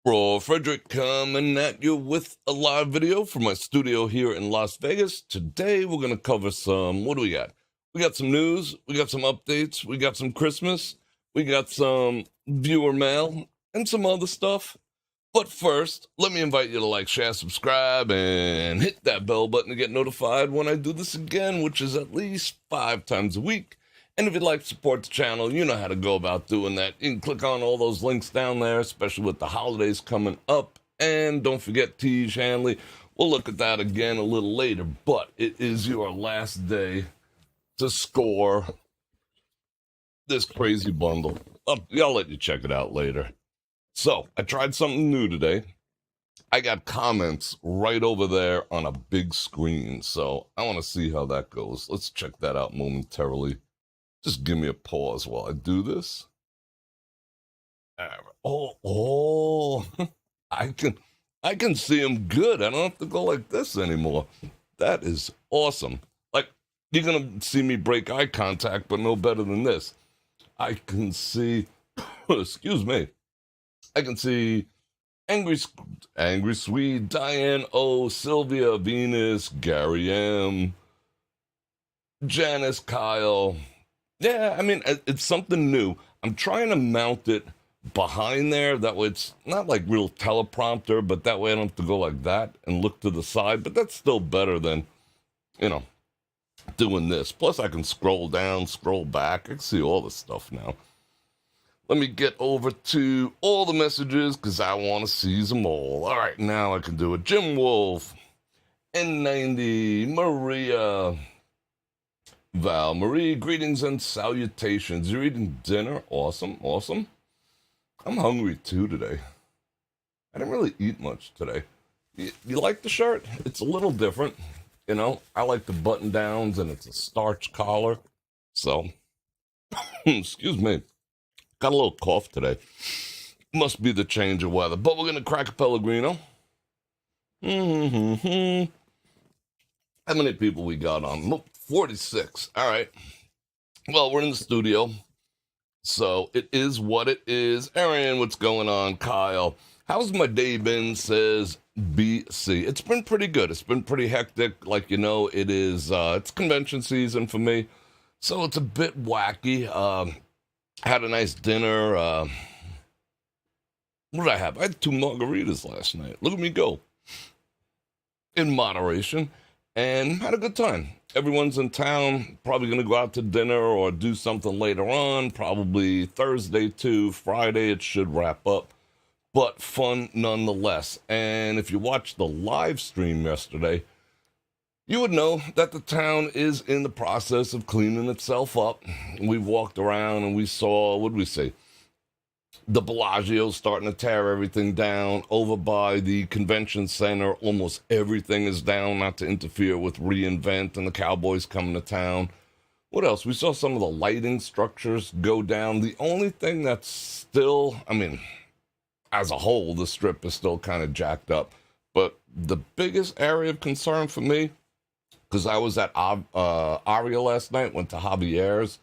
Bror Fredrik coming at you with a live video from my studio here in Las Vegas. Today we're going to cover what do we got? We got some news, we got some updates, we got some Christmas, we got some viewer mail, and some other stuff. But first, let me invite you to like, share, subscribe, and hit that bell button to get notified when I do this again, which is at least 5 times a week. And if you'd like to support the channel, you know how to go about doing that. You can click on all those links down there, especially with the holidays coming up. And don't forget Tej Hanley. We'll look at that again a little later, but it is your last day to score this crazy bundle. I'll let you check it out later. So, I tried something new today. I got comments right over there on a big screen, so I want to see how that goes. Let's check that out momentarily. Just give me a pause while I do this. Oh, I can see him good. I don't have to go like this anymore. That is awesome. Like, you're gonna see me break eye contact, but no better than this. I can see, excuse me, I can see Angry Swede, Diane O, Sylvia, Venus, Gary M, Janice, Kyle. Yeah, I mean, it's something new. I'm trying to mount it behind there. That way it's not like real teleprompter, but that way I don't have to go like that and look to the side. But that's still better than, doing this. Plus, I can scroll down, scroll back. I can see all this stuff now. Let me get over to all the messages because I want to see them all. All right, now I can do it. Jim Wolf, N90, Maria, Val Marie, greetings and salutations. You're eating dinner? Awesome, awesome. I'm hungry too today. I didn't really eat much today. You like the shirt? It's a little different. I like the button downs and it's a starch collar. So, excuse me. Got a little cough today. Must be the change of weather. But we're going to crack a Pellegrino. How many people we got on? 46. All right. Well, we're in the studio. So it is what it is. Arian, what's going on? Kyle, how's my day been? Says BC. It's been pretty good. It's been pretty hectic. Like, it is, it's convention season for me. So it's a bit wacky. Had a nice dinner. What did I have? I had 2 margaritas last night. Look at me go. In moderation. And had a good time. Everyone's in town, probably going to go out to dinner or do something later on, probably Thursday too. Friday it should wrap up, but fun nonetheless. And if you watched the live stream yesterday, you would know that the town is in the process of cleaning itself up. We walked around and we saw, what did we see? The Bellagio starting to tear everything down. Over by the convention center, almost everything is down, not to interfere with reInvent and the Cowboys coming to town. What else? We saw some of the lighting structures go down. The only thing that's still, as a whole, the strip is still kind of jacked up. But the biggest area of concern for me, because I was at Aria last night, went to Javier's.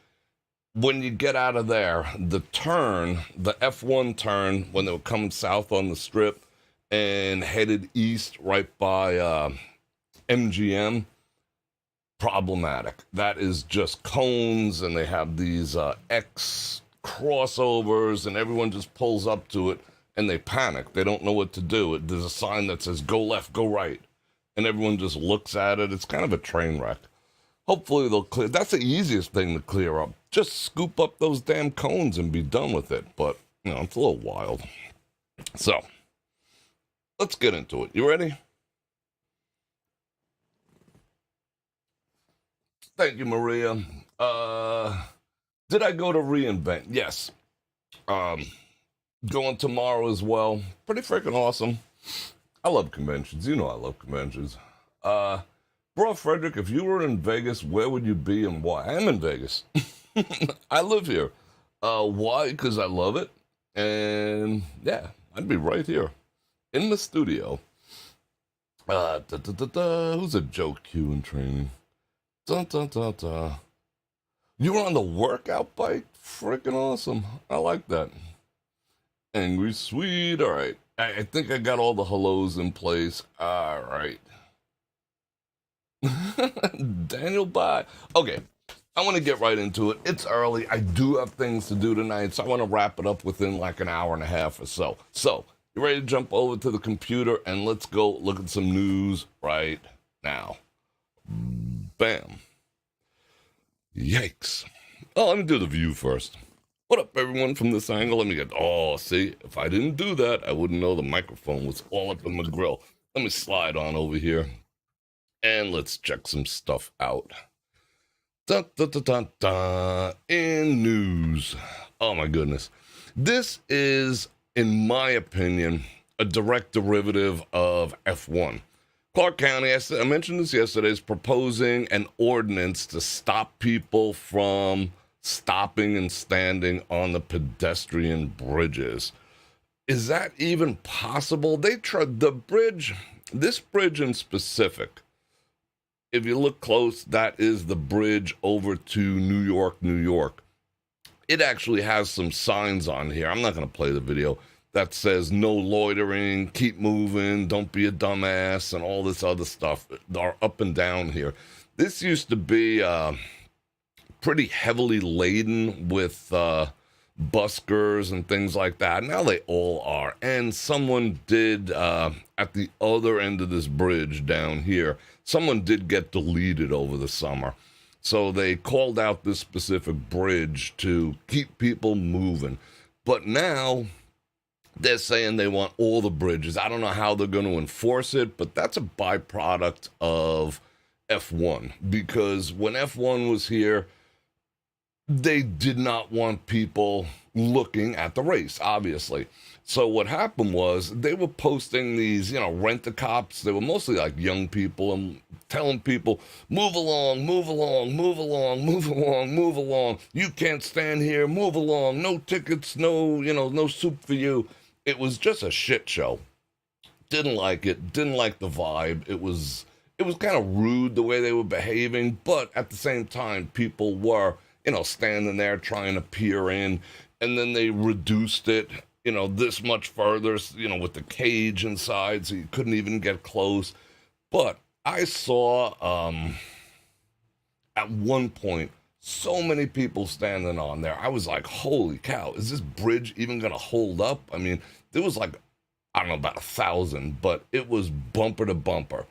When you get out of there, the turn, the F1 turn, when they were coming south on the strip and headed east right by MGM, problematic. That is just cones, and they have these X crossovers, and everyone just pulls up to it, and they panic. They don't know what to do. There's a sign that says, go left, go right, and everyone just looks at it. It's kind of a train wreck. Hopefully they'll clear. That's the easiest thing to clear up. Just scoop up those damn cones and be done with it. But, it's a little wild. So, let's get into it. You ready? Thank you, Maria. Did I go to reInvent? Yes. Going tomorrow as well. Pretty freaking awesome. I love conventions. You know I love conventions. Bror Fredrik, if you were in Vegas, where would you be and why? I am in Vegas. I live here. Why? Because I love it. And yeah, I'd be right here in the studio. Who's a Joe Q in training? You were on the workout bike? Freaking awesome. I like that. Angry Swede. All right. I think I got all the hellos in place. All right. Daniel, bye. Okay, I want to get right into it. It's early. I do have things to do tonight, so I want to wrap it up within like an hour and a half or so. So, you ready to jump over to the computer and let's go look at some news right now? Bam. Yikes. Oh, let me do the view first. What up, everyone, from this angle? Let me get... Oh, see, if I didn't do that, I wouldn't know the microphone was all up in my grill. Let me slide on over here, and let's check some stuff out. Da, da, da, da, da. In news. Oh, my goodness. This is, in my opinion, a direct derivative of F1. Clark County, I mentioned this yesterday, is proposing an ordinance to stop people from stopping and standing on the pedestrian bridges. Is that even possible? The bridge, this bridge in specific, if you look close, that is the bridge over to New York, New York. It actually has some signs on here. I'm not going to play the video that says no loitering, keep moving, don't be a dumbass, and all this other stuff are up and down here. This used to be pretty heavily laden with buskers and things like that. Now they all are. And someone did, at the other end of this bridge down here, someone did get deleted over the summer. So they called out this specific bridge to keep people moving. But now they're saying they want all the bridges. I don't know how they're going to enforce it, but that's a byproduct of F1. Because when F1 was here, they did not want people looking at the race, obviously. So what happened was they were posting these, rent-a-cops. They were mostly like young people and telling people, move along, move along, move along, move along, move along. You can't stand here, move along. No tickets, no soup for you. It was just a shit show. Didn't like it. Didn't like the vibe. It was kind of rude the way they were behaving, but at the same time, people were, standing there trying to peer in, and then they reduced it, this much further, with the cage inside, so you couldn't even get close. But I saw, at one point, so many people standing on there. I was like, holy cow, is this bridge even going to hold up? I mean, there was like, I don't know, about 1,000, but it was bumper to bumper.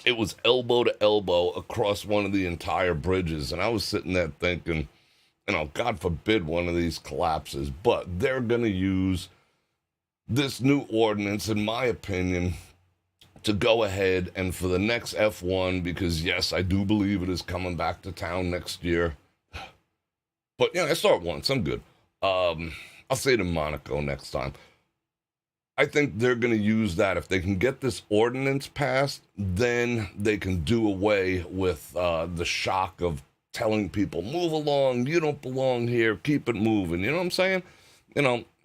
It was elbow to elbow across one of the entire bridges. And I was sitting there thinking, God forbid one of these collapses. But they're going to use this new ordinance, in my opinion, to go ahead and for the next F1, because, yes, I do believe it is coming back to town next year. But, I saw it once. I'm good. I'll say it in Monaco next time. I think they're going to use that. If they can get this ordinance passed, then they can do away with the shock of telling people, move along, you don't belong here, keep it moving. You know what I'm saying?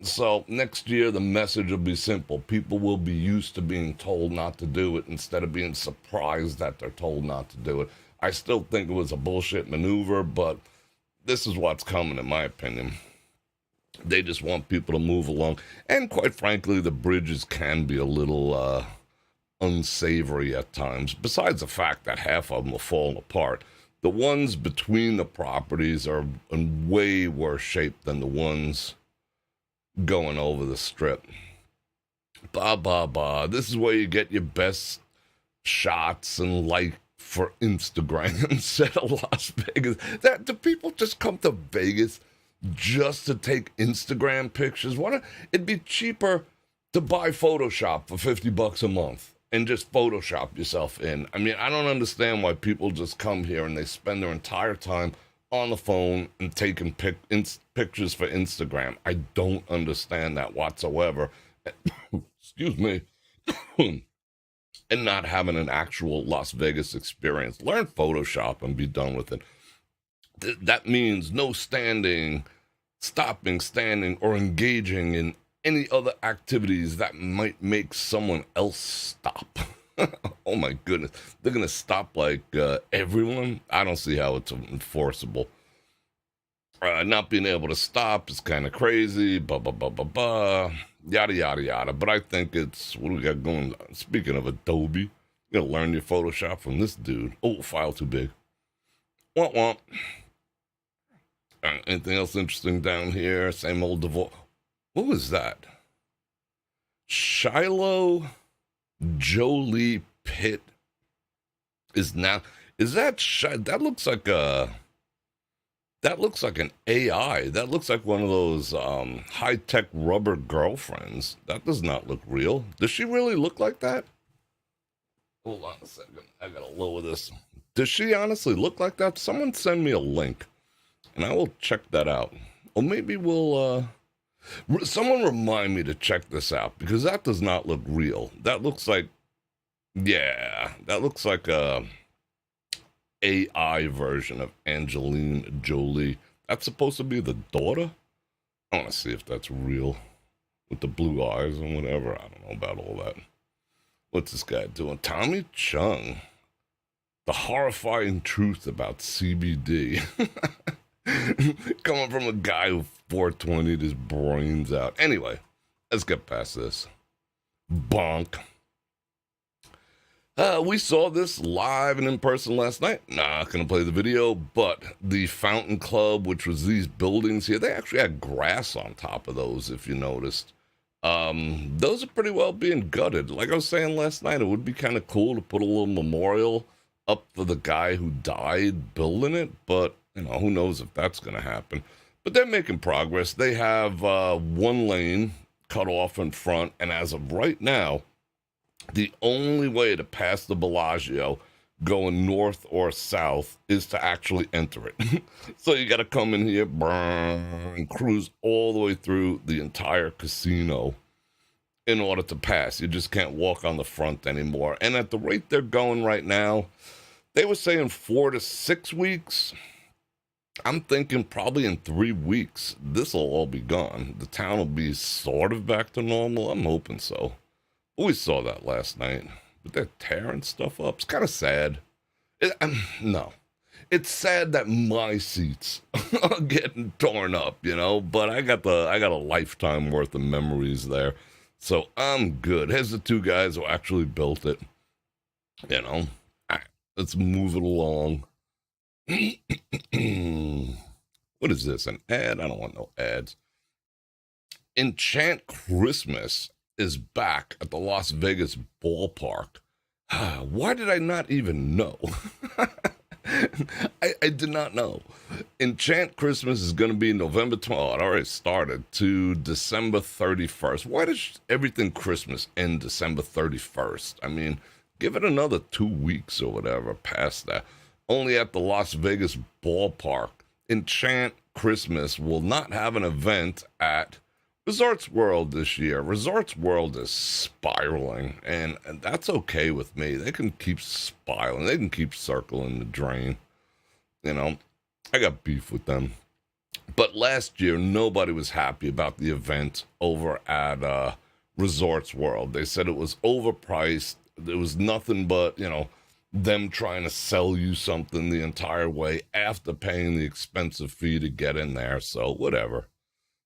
So next year the message will be simple. People will be used to being told not to do it instead of being surprised that they're told not to do it. I still think it was a bullshit maneuver, but this is what's coming, in my opinion. They just want people to move along. And quite frankly, the bridges can be a little unsavory at times, besides the fact that half of them are falling apart. The ones between the properties are in way worse shape than the ones going over the strip. This is where you get your best shots and light for Instagram instead of Las Vegas. Do people just come to Vegas just to take Instagram pictures? It'd be cheaper to buy Photoshop for $50 a month and just Photoshop yourself in. I mean, I don't understand why people just come here and they spend their entire time on the phone and taking pictures for Instagram. I don't understand that whatsoever. Excuse me. And not having an actual Las Vegas experience. Learn Photoshop and be done with it. That means no standing, stopping, standing, or engaging in any other activities that might make someone else stop. Oh my goodness. They're going to stop like everyone? I don't see how it's enforceable. Not being able to stop is kind of crazy. Blah, blah, blah, blah, blah. Yada, yada, yada. But I think it's, what do we got going? Speaking of Adobe, you gotta learn your Photoshop from this dude. Oh, file too big. Womp womp. Anything else interesting down here? Same old divorce. What was that? Shiloh Jolie Pitt is now. Is that that looks like a? That looks like an AI. That looks like one of those high-tech rubber girlfriends. That does not look real. Does she really look like that? Hold on a second. I gotta lower this. Does she honestly look like that? Someone send me a link, and I will check that out. Or maybe we'll, someone remind me to check this out, because that does not look real. That looks like, yeah, that looks like a AI version of Angelina Jolie. That's supposed to be the daughter? I want to see if that's real. With the blue eyes and whatever. I don't know about all that. What's this guy doing? Tommy Chung. The horrifying truth about CBD. Coming from a guy who 420'd his brains out. Anyway, let's get past this. Bonk. We saw this live and in person last night. Not going to play the video, but the Fountain Club, which was these buildings here, they actually had grass on top of those, if you noticed. Those are pretty well being gutted. Like I was saying last night, it would be kind of cool to put a little memorial up for the guy who died building it, but, you know, who knows if that's going to happen. But they're making progress. They have one lane cut off in front, and as of right now, the only way to pass the Bellagio going north or south is to actually enter it. So you got to come in here, and cruise all the way through the entire casino in order to pass. You just can't walk on the front anymore. And at the rate they're going right now, they were saying 4 to 6 weeks. I'm thinking probably in 3 weeks, this will all be gone. The town will be sort of back to normal. I'm hoping so. We saw that last night, but they're tearing stuff up. It's kind of sad. No, it's sad that my seats are getting torn up, you know. But I got a lifetime worth of memories there, so I'm good. Here's the two guys who actually built it. You know, all right, let's move it along. What is this? An ad? I don't want no ads. Enchant Christmas is back at the Las Vegas ballpark. Why did I not even know? I did not know. Enchant Christmas is going to be November 12th. It already started to December 31st. Why does everything Christmas end December 31st? I mean, give it another 2 weeks or whatever past that. Only at the Las Vegas ballpark. Enchant Christmas will not have an event at Resorts World this year. Resorts World is spiraling, and that's okay with me. They can keep spiraling. They can keep circling the drain. You know, I got beef with them. But last year, nobody was happy about the event over at Resorts World. They said it was overpriced. There was nothing but, you know, them trying to sell you something the entire way after paying the expensive fee to get in there. So, whatever.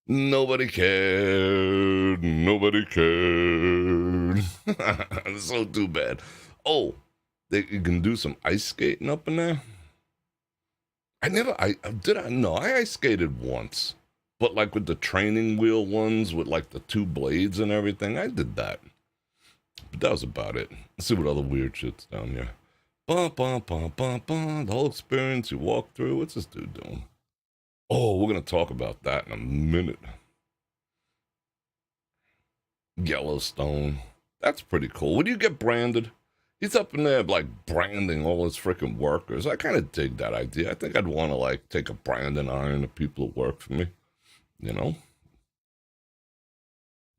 Nobody cared. Nobody cared. It's so too bad. Oh, you can do some ice skating up in there? No, I ice skated once. But like with the training wheel ones with like the 2 blades and everything, I did that. But that was about it. Let's see what other weird shit's down here. The whole experience you walk through. What's this dude doing? Oh, we're going to talk about that in a minute. Yellowstone. That's pretty cool. Would you get branded? He's up in there, like, branding all his freaking workers. I kind of dig that idea. I think I'd want to, like, take a branding iron to people who work for me. You know?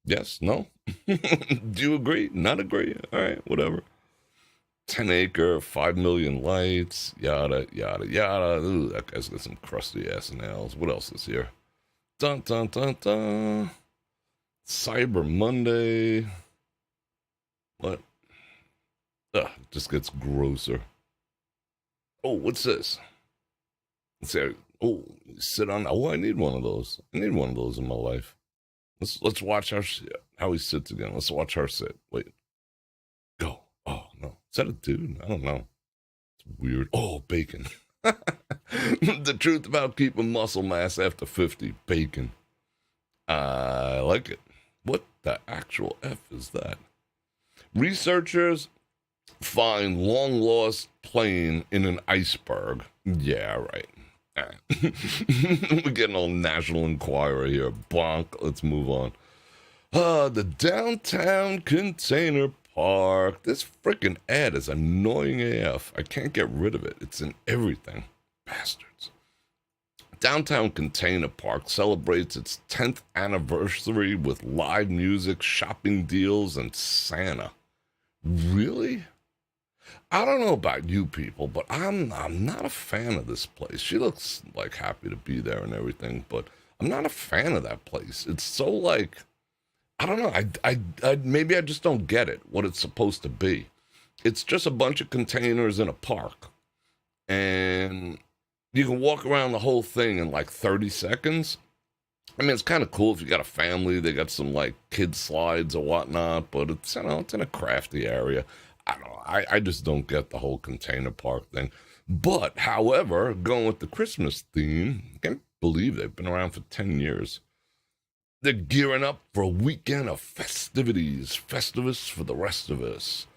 Yes? No? Do you agree? Not agree? All right, whatever. 10-acre, 5 million lights, yada, yada, yada. Ooh, that guy's got some crusty ass nails. What else is here? Dun, dun, dun, dun. Cyber Monday. What? Ugh, it just gets grosser. Oh, what's this? Let's see. Oh, sit on. Oh, I need one of those. I need one of those in my life. Let's watch how he sits again. Let's watch her sit. Wait, go. Oh no, is that a dude? I don't know. It's weird. Oh, bacon. The truth about keeping muscle mass after 50. Bacon. I like it. What the actual F is that? Researchers find long lost plane in an iceberg. Yeah, right. We're getting all National Enquirer here. Bonk. Let's move on. The downtown container park. This freaking ad is annoying AF. I can't get rid of it. It's in everything. Bastards. Downtown Container Park celebrates its 10th anniversary with live music, shopping deals, and Santa. Really? I don't know about you people, but I'm not a fan of this place. She looks like happy to be there and everything, but I'm not a fan of that place. It's so like, I don't know. I maybe I just don't get it, what it's supposed to be. It's just a bunch of containers in a park, and you can walk around the whole thing in like 30 seconds. I mean, it's kind of cool if you got a family. They got some like kid slides or whatnot, but it's, you know, it's in a crafty area. I don't know. I just don't get the whole container park thing. But, however, going with the Christmas theme, I can't believe they've been around for 10 years. They're gearing up for a weekend of festivities, Festivus for the rest of us.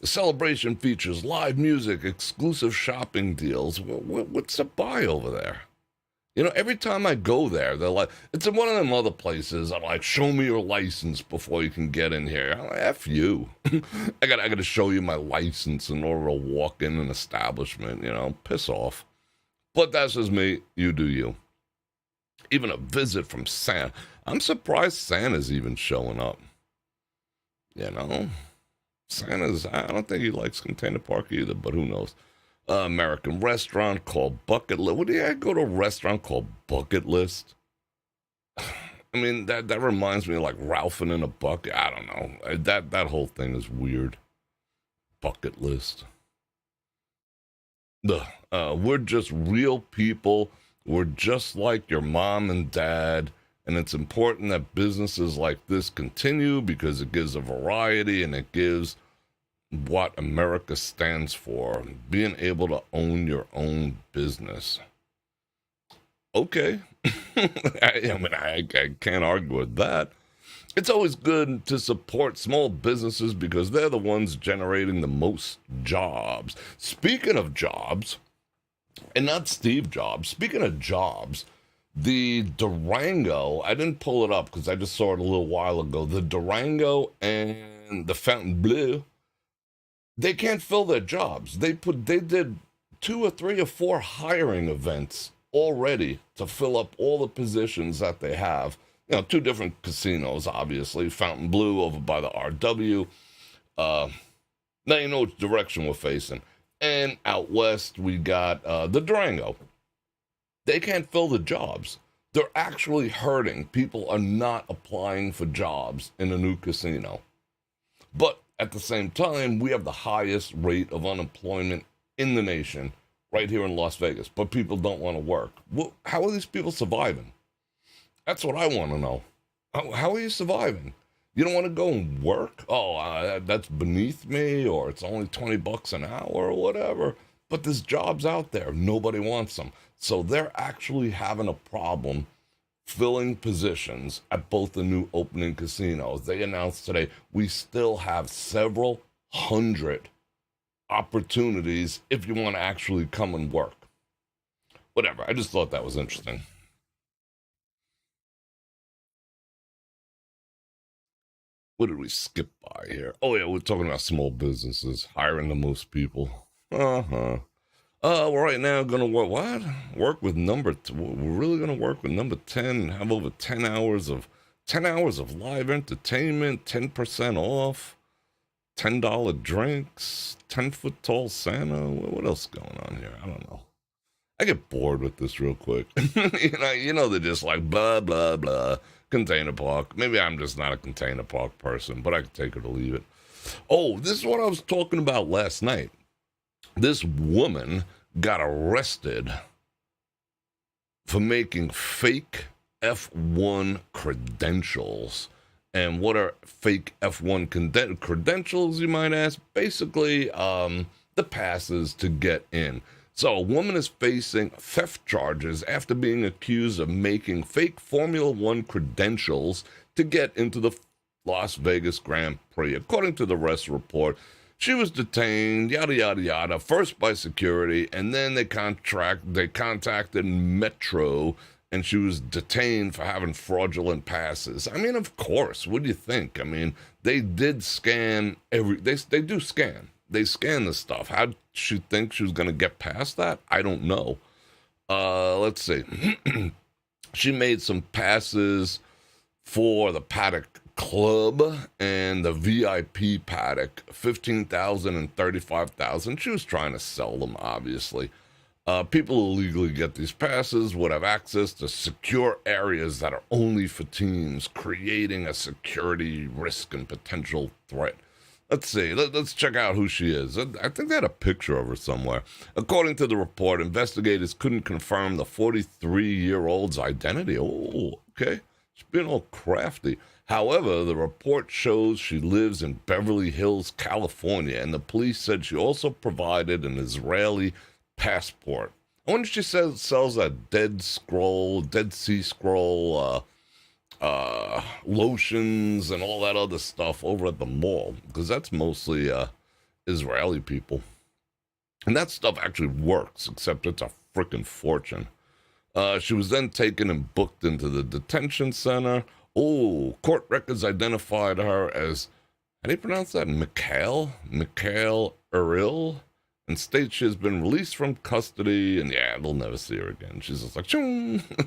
The celebration features live music, exclusive shopping deals. What's the buy over there? You know, every time I go there, they're like, it's in one of them other places. I'm like, show me your license before you can get in here. I'm like, F you. I got to show you my license in order to walk in an establishment, you know, piss off. But that's just me. You do you. Even a visit from Santa. I'm surprised Santa's even showing up. You know, I don't think he likes Container Park either, but who knows. American restaurant called Bucket List. What do I go to a restaurant called Bucket List? I mean, that reminds me of like Ralphing in a Bucket. I don't know. That whole thing is weird. Bucket List. We're just real people. We're just like your mom and dad. And it's important that businesses like this continue because it gives a variety and it gives what America stands for, being able to own your own business. Okay. I can't argue with that. It's always good to support small businesses because they're the ones generating the most jobs. Speaking of jobs, and not Steve Jobs, speaking of jobs, the Durango, I didn't pull it up because I just saw it a little while ago. The Durango and the Fontainebleau, they can't fill their jobs. They did 2 or 3 or 4 hiring events already to fill up all the positions that they have. You know, 2 different casinos, obviously. Fontainebleau over by the RW. Now you know which direction we're facing. And out west, we got the Durango. They can't fill the jobs. They're actually hurting. People are not applying for jobs in a new casino. But at the same time, we have the highest rate of unemployment in the nation right here in Las Vegas. But people don't want to work. Well, how are these people surviving? That's what I want to know. How are you surviving? You don't want to go and work? Oh, that's beneath me, or it's only $20 an hour or whatever. But there's jobs out there. Nobody wants them. So they're actually having a problem filling positions at both the new opening casinos. They announced today we still have several hundred opportunities if you want to actually come and work. Whatever. I just thought that was interesting. What did we skip by here? Oh, yeah, we're talking about small businesses hiring the most people. Uh-huh. We're right now going to work, what? Work with we're really going to work with number 10, have over 10 hours of live entertainment, 10% off, $10 drinks, 10-foot tall Santa. What else is going on here? I don't know. I get bored with this real quick. you know, they're just like blah, blah, blah. Container park. Maybe I'm just not a container park person, but I can take it or leave it. Oh, this is what I was talking about last night. This woman got arrested for making fake F1 credentials. And what are fake F1 credentials, you might ask? Basically, the passes to get in. So a woman is facing theft charges after being accused of making fake Formula One credentials to get into the Las Vegas Grand Prix. According to the Arrest report, she was detained, yada, yada, yada, first by security, and then they contacted Metro, and she was detained for having fraudulent passes. I mean, of course, what do you think? I mean, they did scan they do scan. They scan the stuff. How'd she think she was going to get past that? I don't know. Let's see. She made some passes for the Paddock Club and the VIP Paddock, 15,000 and 35,000. She was trying to sell them, obviously. People who legally get these passes would have access to secure areas that are only for teams, creating a security risk and potential threat. Let's see. Let's check out who she is. I think they had a picture of her somewhere. According to the report, investigators couldn't confirm the 43-year-old's identity. Oh, okay. She's being all crafty. However, the report shows she lives in Beverly Hills, California, and the police said she also provided an Israeli passport. I wonder if she sells a Dead Sea Scroll, lotions and all that other stuff over at the mall, because that's mostly Israeli people, and that stuff actually works, except it's a freaking fortune. She was then taken and booked into the detention center. Court records identified her as, how do you pronounce that, Mikhail Uril, and states she has been released from custody, and yeah, they'll never see her again. She's just like,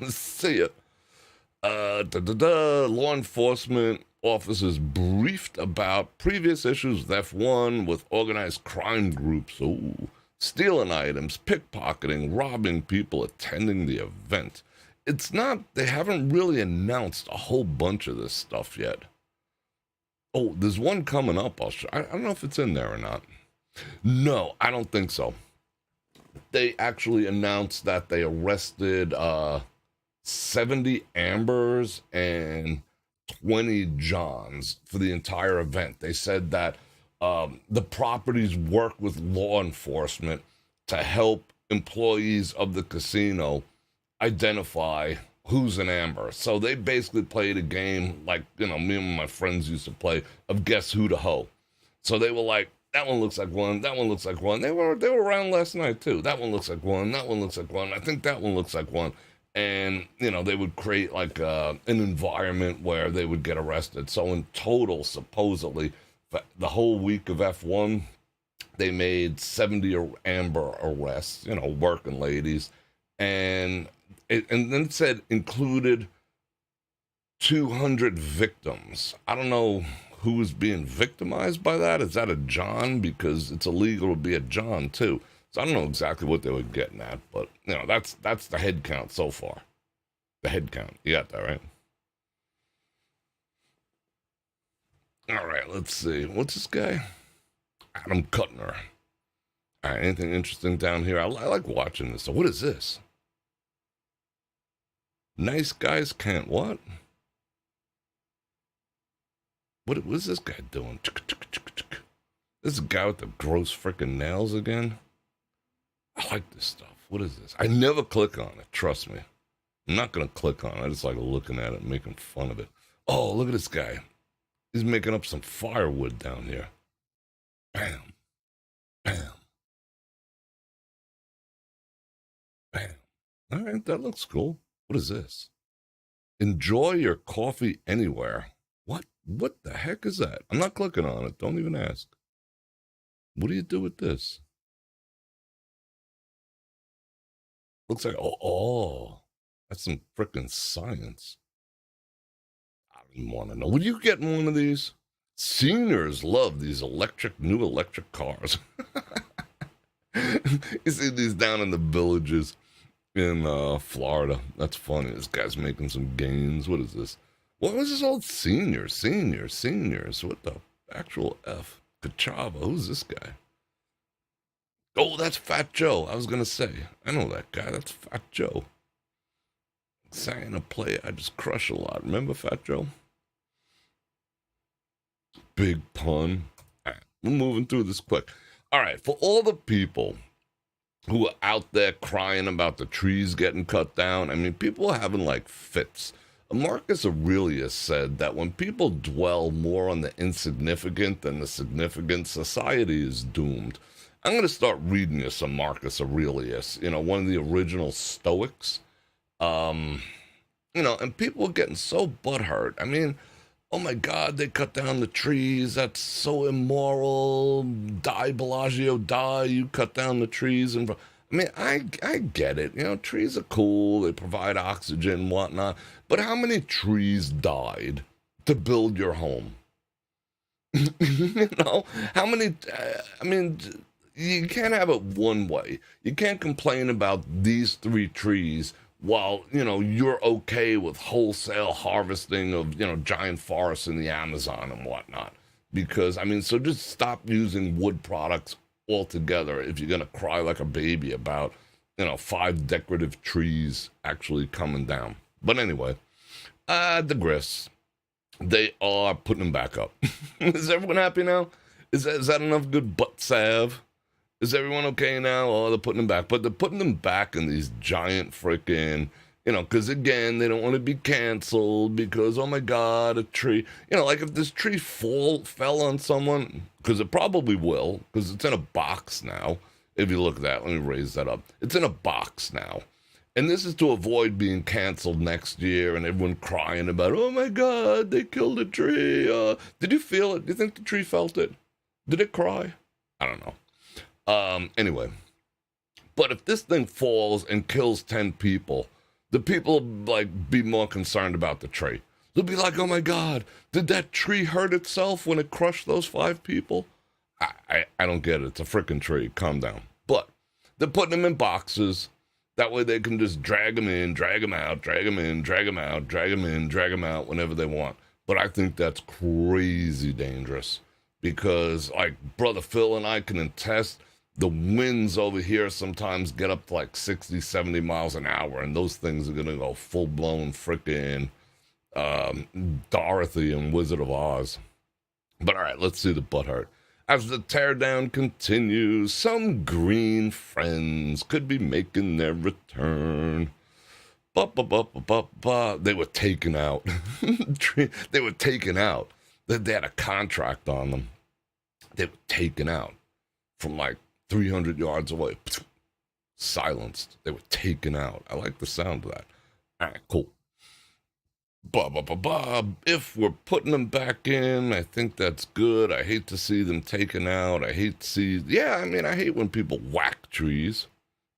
see ya. Law enforcement officers briefed about previous issues with F1 with organized crime groups. Stealing items, pickpocketing, robbing people attending the event. They haven't really announced a whole bunch of this stuff yet. There's one coming up. I don't know if it's in there or not. No, I don't think so. They actually announced that they arrested 70 Ambers and 20 Johns for the entire event. They said that the properties work with law enforcement to help employees of the casino identify who's an Amber. So they basically played a game like, me and my friends used to play of guess who to hoe. So they were like, that one looks like one, that one looks like one. They were around last night too. That one looks like one, that one looks like one. I think that one looks like one. And, they would create like an environment where they would get arrested. So in total, supposedly, for the whole week of F1, they made 70 Amber arrests, working ladies. And then it said included 200 victims. I don't know who was being victimized by that. Is that a John? Because it's illegal to be a John, too. So I don't know exactly what they were getting at, but, that's the head count so far. The head count. You got that, right? All right, let's see. What's this guy? Adam Kuttner. All right, anything interesting down here? I like watching this. So what is this? Nice guys can't what? What is this guy doing? This guy with the gross freaking nails again? I like this stuff. What is this? I never click on it. Trust me. I'm not going to click on it. I just like looking at it and making fun of it. Oh, look at this guy. He's making up some firewood down here. Bam. Bam. Bam. All right, that looks cool. What is this? Enjoy your coffee anywhere. What the heck is that? I'm not clicking on it. Don't even ask. What do you do with this? Looks like, that's some freaking science. I don't even want to know. Would you get one of these? Seniors love these new electric cars. You see these down in the villages in Florida. That's funny. This guy's making some gains. What is this? What was this old seniors? What the actual F? Kachava. Who's this guy? Oh, that's Fat Joe. I was going to say. I know that guy. That's Fat Joe. Sang a play I just crush a lot. Remember Fat Joe? Big pun. All right, we're moving through this quick. All right, for all the people who are out there crying about the trees getting cut down, I mean, people are having like fits. Marcus Aurelius said that when people dwell more on the insignificant than the significant, society is doomed. I'm going to start reading you some Marcus Aurelius, one of the original Stoics. And people are getting so butthurt. I mean, oh my God, they cut down the trees. That's so immoral. Die, Bellagio, die. You cut down the trees. I mean, I get it. Trees are cool. They provide oxygen and whatnot. But how many trees died to build your home? How many? I mean, you can't have it one way. You can't complain about these 3 trees while, you're okay with wholesale harvesting of, giant forests in the Amazon and whatnot. Because, so just stop using wood products altogether if you're going to cry like a baby about, 5 decorative trees actually coming down. But anyway, I digress. They are putting them back up. Is everyone happy now? Is that enough good butt salve? Is everyone okay now? Oh, they're putting them back. But they're putting them back in these giant freaking, because again, they don't want to be canceled because, oh my God, a tree. Like if this tree fell on someone, because it probably will, because it's in a box now. If you look at that, let me raise that up. It's in a box now. And this is to avoid being canceled next year and everyone crying about, oh my God, they killed a tree. Did you feel it? Do you think the tree felt it? Did it cry? I don't know. Anyway, but if this thing falls and kills 10 people, the people will, be more concerned about the tree. They'll be like, oh my God, did that tree hurt itself when it crushed those 5 people? I don't get it. It's a freaking tree. Calm down. But they're putting them in boxes. That way they can just drag them in, drag them out, drag them in, drag them out, drag them in, drag them out whenever they want. But I think that's crazy dangerous because, Brother Phil and I can attest, the winds over here sometimes get up to 60, 70 miles an hour, and those things are going to go full-blown frickin' Dorothy and Wizard of Oz. But all right, let's see the butthurt. As the teardown continues, some green friends could be making their return. They were taken out. They were taken out. They had a contract on them. They were taken out from 300 yards away. Silenced. They were taken out. I like the sound of that. All right, cool. If we're putting them back in, I think that's good. I hate to see them taken out. I hate when people whack trees.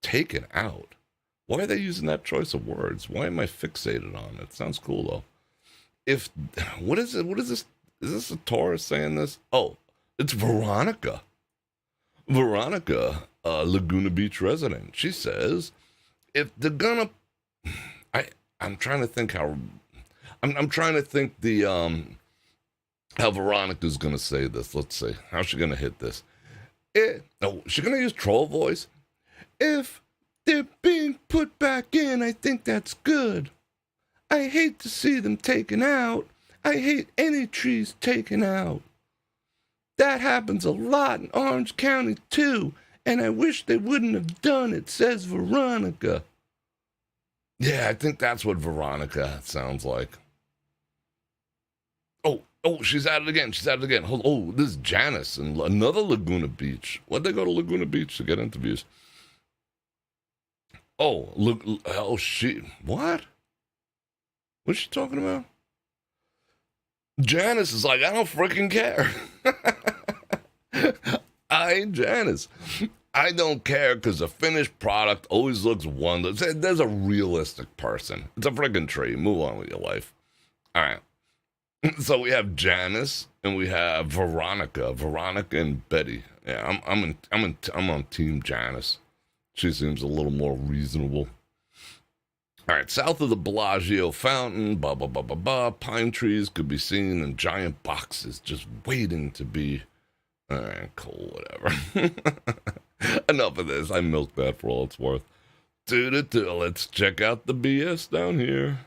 Taken out. Why are they using that choice of words? Why am I fixated on it? It sounds cool, though. What is it? What is this? Is this a Taurus saying this? Oh, it's Veronica. Veronica, Laguna Beach resident. She says, if they're gonna... I'm trying to think how... I'm trying to think how Veronica's gonna say this. Let's see. How's she gonna hit this? She's gonna use troll voice. If they're being put back in, I think that's good. I hate to see them taken out. I hate any trees taken out. That happens a lot in Orange County, too, and I wish they wouldn't have done it, says Veronica. Yeah, I think that's what Veronica sounds like. Oh, she's at it again. This is Janice in another Laguna Beach. Why'd they go to Laguna Beach to get interviews? What? What's she talking about? Janice is like, I don't freaking care. I ain't Janice. I don't care because the finished product always looks wonderful. There's a realistic person. It's a freaking tree. Move on with your life. All right. So we have Janice and we have Veronica and Betty. Yeah, I'm on Team Janice. She seems a little more reasonable. All right, south of the Bellagio fountain, pine trees could be seen in giant boxes just waiting to be, cool, whatever. Enough of this. I milked that for all it's worth. Let's check out the BS down here.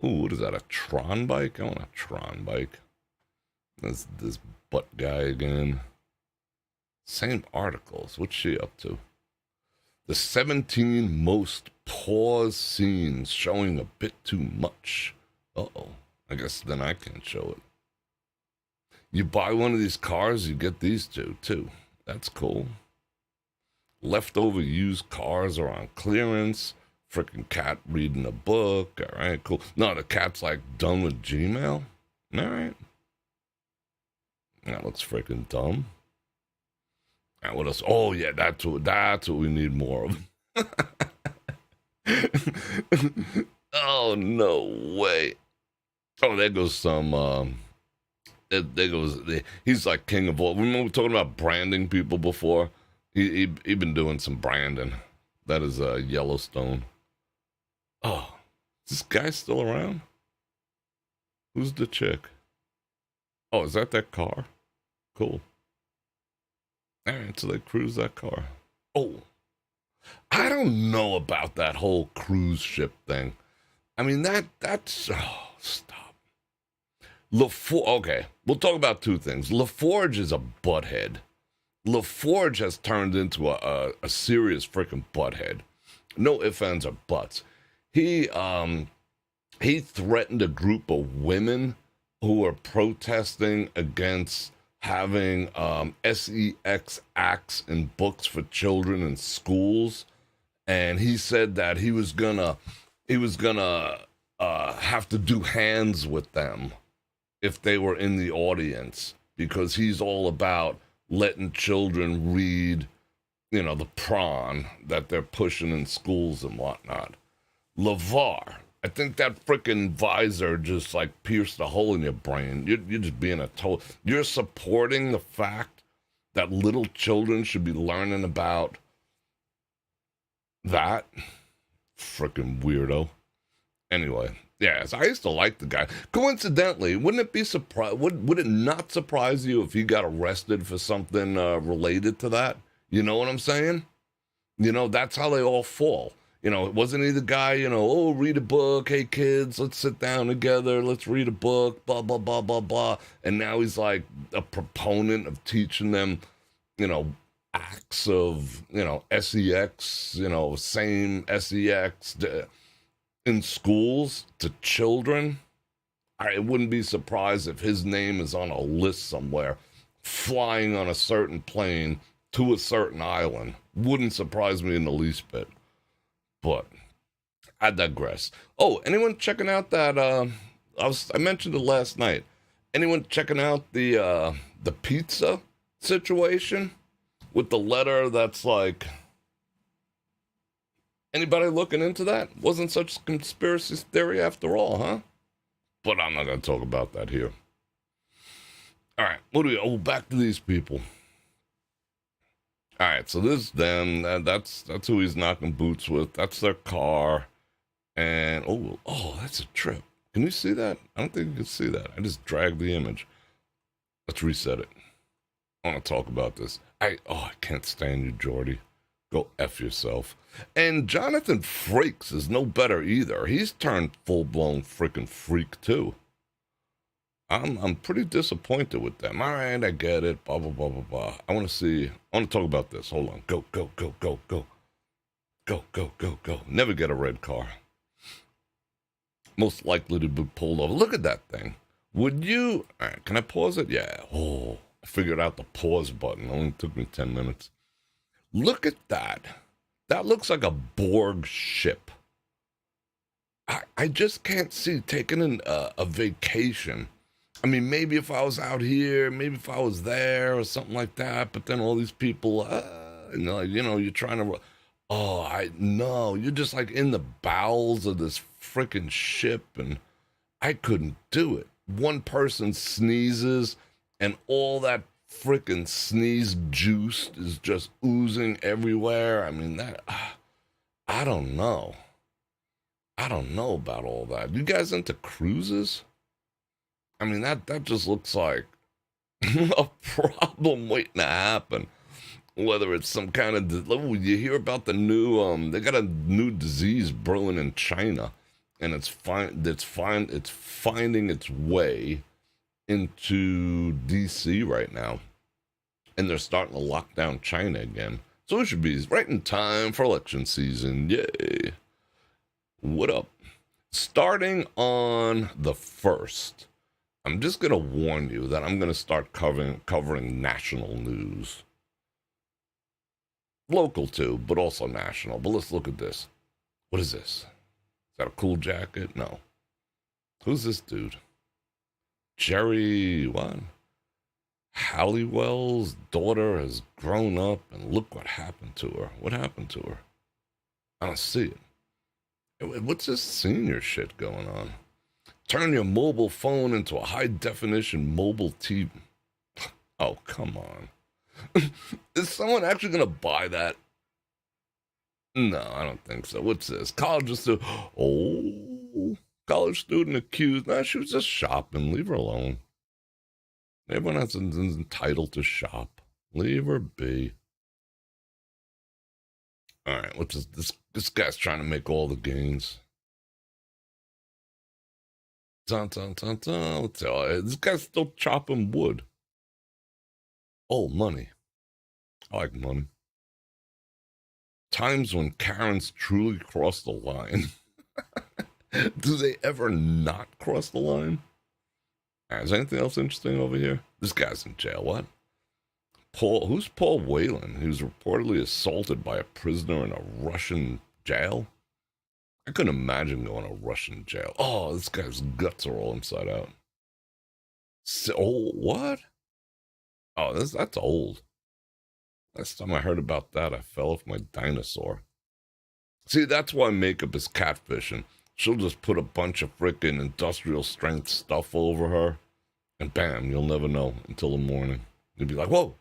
Ooh, what is that? A Tron Bike? I want a Tron Bike. This butt guy again. Same articles. What's she up to? The 17 most pause scenes showing a bit too much. Uh-oh. I guess then I can't show it. You buy one of these cars, you get these two, too. That's cool. Leftover used cars are on clearance. Freaking cat reading a book. All right, cool. No, the cat's like done with Gmail. All right. That looks freaking dumb. And what else? Oh, yeah, that's what we need more of. Oh, no way. Oh, there goes some, there goes, he's like king of all. Remember we were talking about branding people before? He been doing some branding. That is Yellowstone. Oh, is this guy still around? Who's the chick? Oh, is that car? Cool. All right, so they cruise that car. Oh, I don't know about that whole cruise ship thing. I mean, that's... Oh, stop. Okay, we'll talk about two things. LaForge is a butthead. LaForge has turned into a serious freaking butthead. No ifs, ands, or buts. He threatened a group of women who were protesting against having sex acts in books for children in schools, and he said that he was gonna have to do hands with them if they were in the audience, because he's all about letting children read, the prawn that they're pushing in schools and whatnot. LeVar, I think that frickin' visor just like pierced a hole in your brain. You're just being you're supporting the fact that little children should be learning about that. Frickin' weirdo. Anyway, yes, I used to like the guy. Coincidentally, wouldn't it be would it not surprise you if he got arrested for something related to that? You know what I'm saying? That's how they all fall. Wasn't he the guy, read a book, hey kids, let's sit down together, let's read a book, blah, blah, blah, blah, blah. And now he's like a proponent of teaching them, acts of, sex, same sex in schools to children. I wouldn't be surprised if his name is on a list somewhere, flying on a certain plane to a certain island. Wouldn't surprise me in the least bit. But I digress. Oh, anyone checking out that? I mentioned it last night. Anyone checking out the pizza situation with the letter that's like? Anybody looking into that? Wasn't such a conspiracy theory after all, huh? But I'm not going to talk about that here. All right, back to these people. All right, so this is them. That's who he's knocking boots with. That's their car. And, that's a trip. Can you see that? I don't think you can see that. I just dragged the image. Let's reset it. I want to talk about this. I can't stand you, Jordy. Go F yourself. And Jonathan Frakes is no better either. He's turned full-blown freaking freak, too. I'm pretty disappointed with them. All right, I get it. Blah, blah, blah, blah, blah. I want to talk about this. Hold on. Go, go, go, go, go. Go, go, go, go. Never get a red car. Most likely to be pulled over. Look at that thing. Would you... All right, can I pause it? Yeah. Oh, I figured out the pause button. It only took me 10 minutes. Look at that. That looks like a Borg ship. I just can't see taking a vacation. I mean, maybe if I was out here, maybe if I was there or something like that, but then all these people, you're trying to, you're just like in the bowels of this freaking ship, and I couldn't do it. One person sneezes, and all that freaking sneeze juice is just oozing everywhere. I mean, I don't know. I don't know about all that. You guys into cruises? I mean, that just looks like a problem waiting to happen. Whether it's some kind of, you hear about the new, they got a new disease brewing in China, and it's finding its way into DC right now, and they're starting to lock down China again. So it should be right in time for election season. Yay! What up? Starting on the 1st, I'm just gonna warn you that I'm gonna start covering national news, local too, but also national. But let's look at this. What is this? Is that a cool jacket? No. Who's this dude? Jerry, what? Halliwell's daughter has grown up, and look what happened to her. What happened to her? I don't see it. What's this senior shit going on? Turn your mobile phone into a high-definition mobile TV. Oh, come on. Is someone actually going to buy that? No, I don't think so. What's this? College student. Oh, college student accused. Nah, she was just shopping. Leave her alone. Everyone is entitled to shop. Leave her be. All right, what's this? This guy's trying to make all the gains. Dun, dun, dun, dun. Let's see. This guy's still chopping wood. Oh, money. I like money. Times when Karens truly cross the line. Do they ever not cross the line? Is anything else interesting over here? This guy's in jail. What? Who's Paul Whelan? He was reportedly assaulted by a prisoner in a Russian jail. I couldn't imagine going to Russian jail. Oh, this guy's guts are all inside out. What? Oh, that's old. Last time I heard about that, I fell off my dinosaur. See, that's why makeup is catfishing. She'll just put a bunch of frickin' industrial strength stuff over her, and bam, you'll never know until the morning. You'll be like, whoa,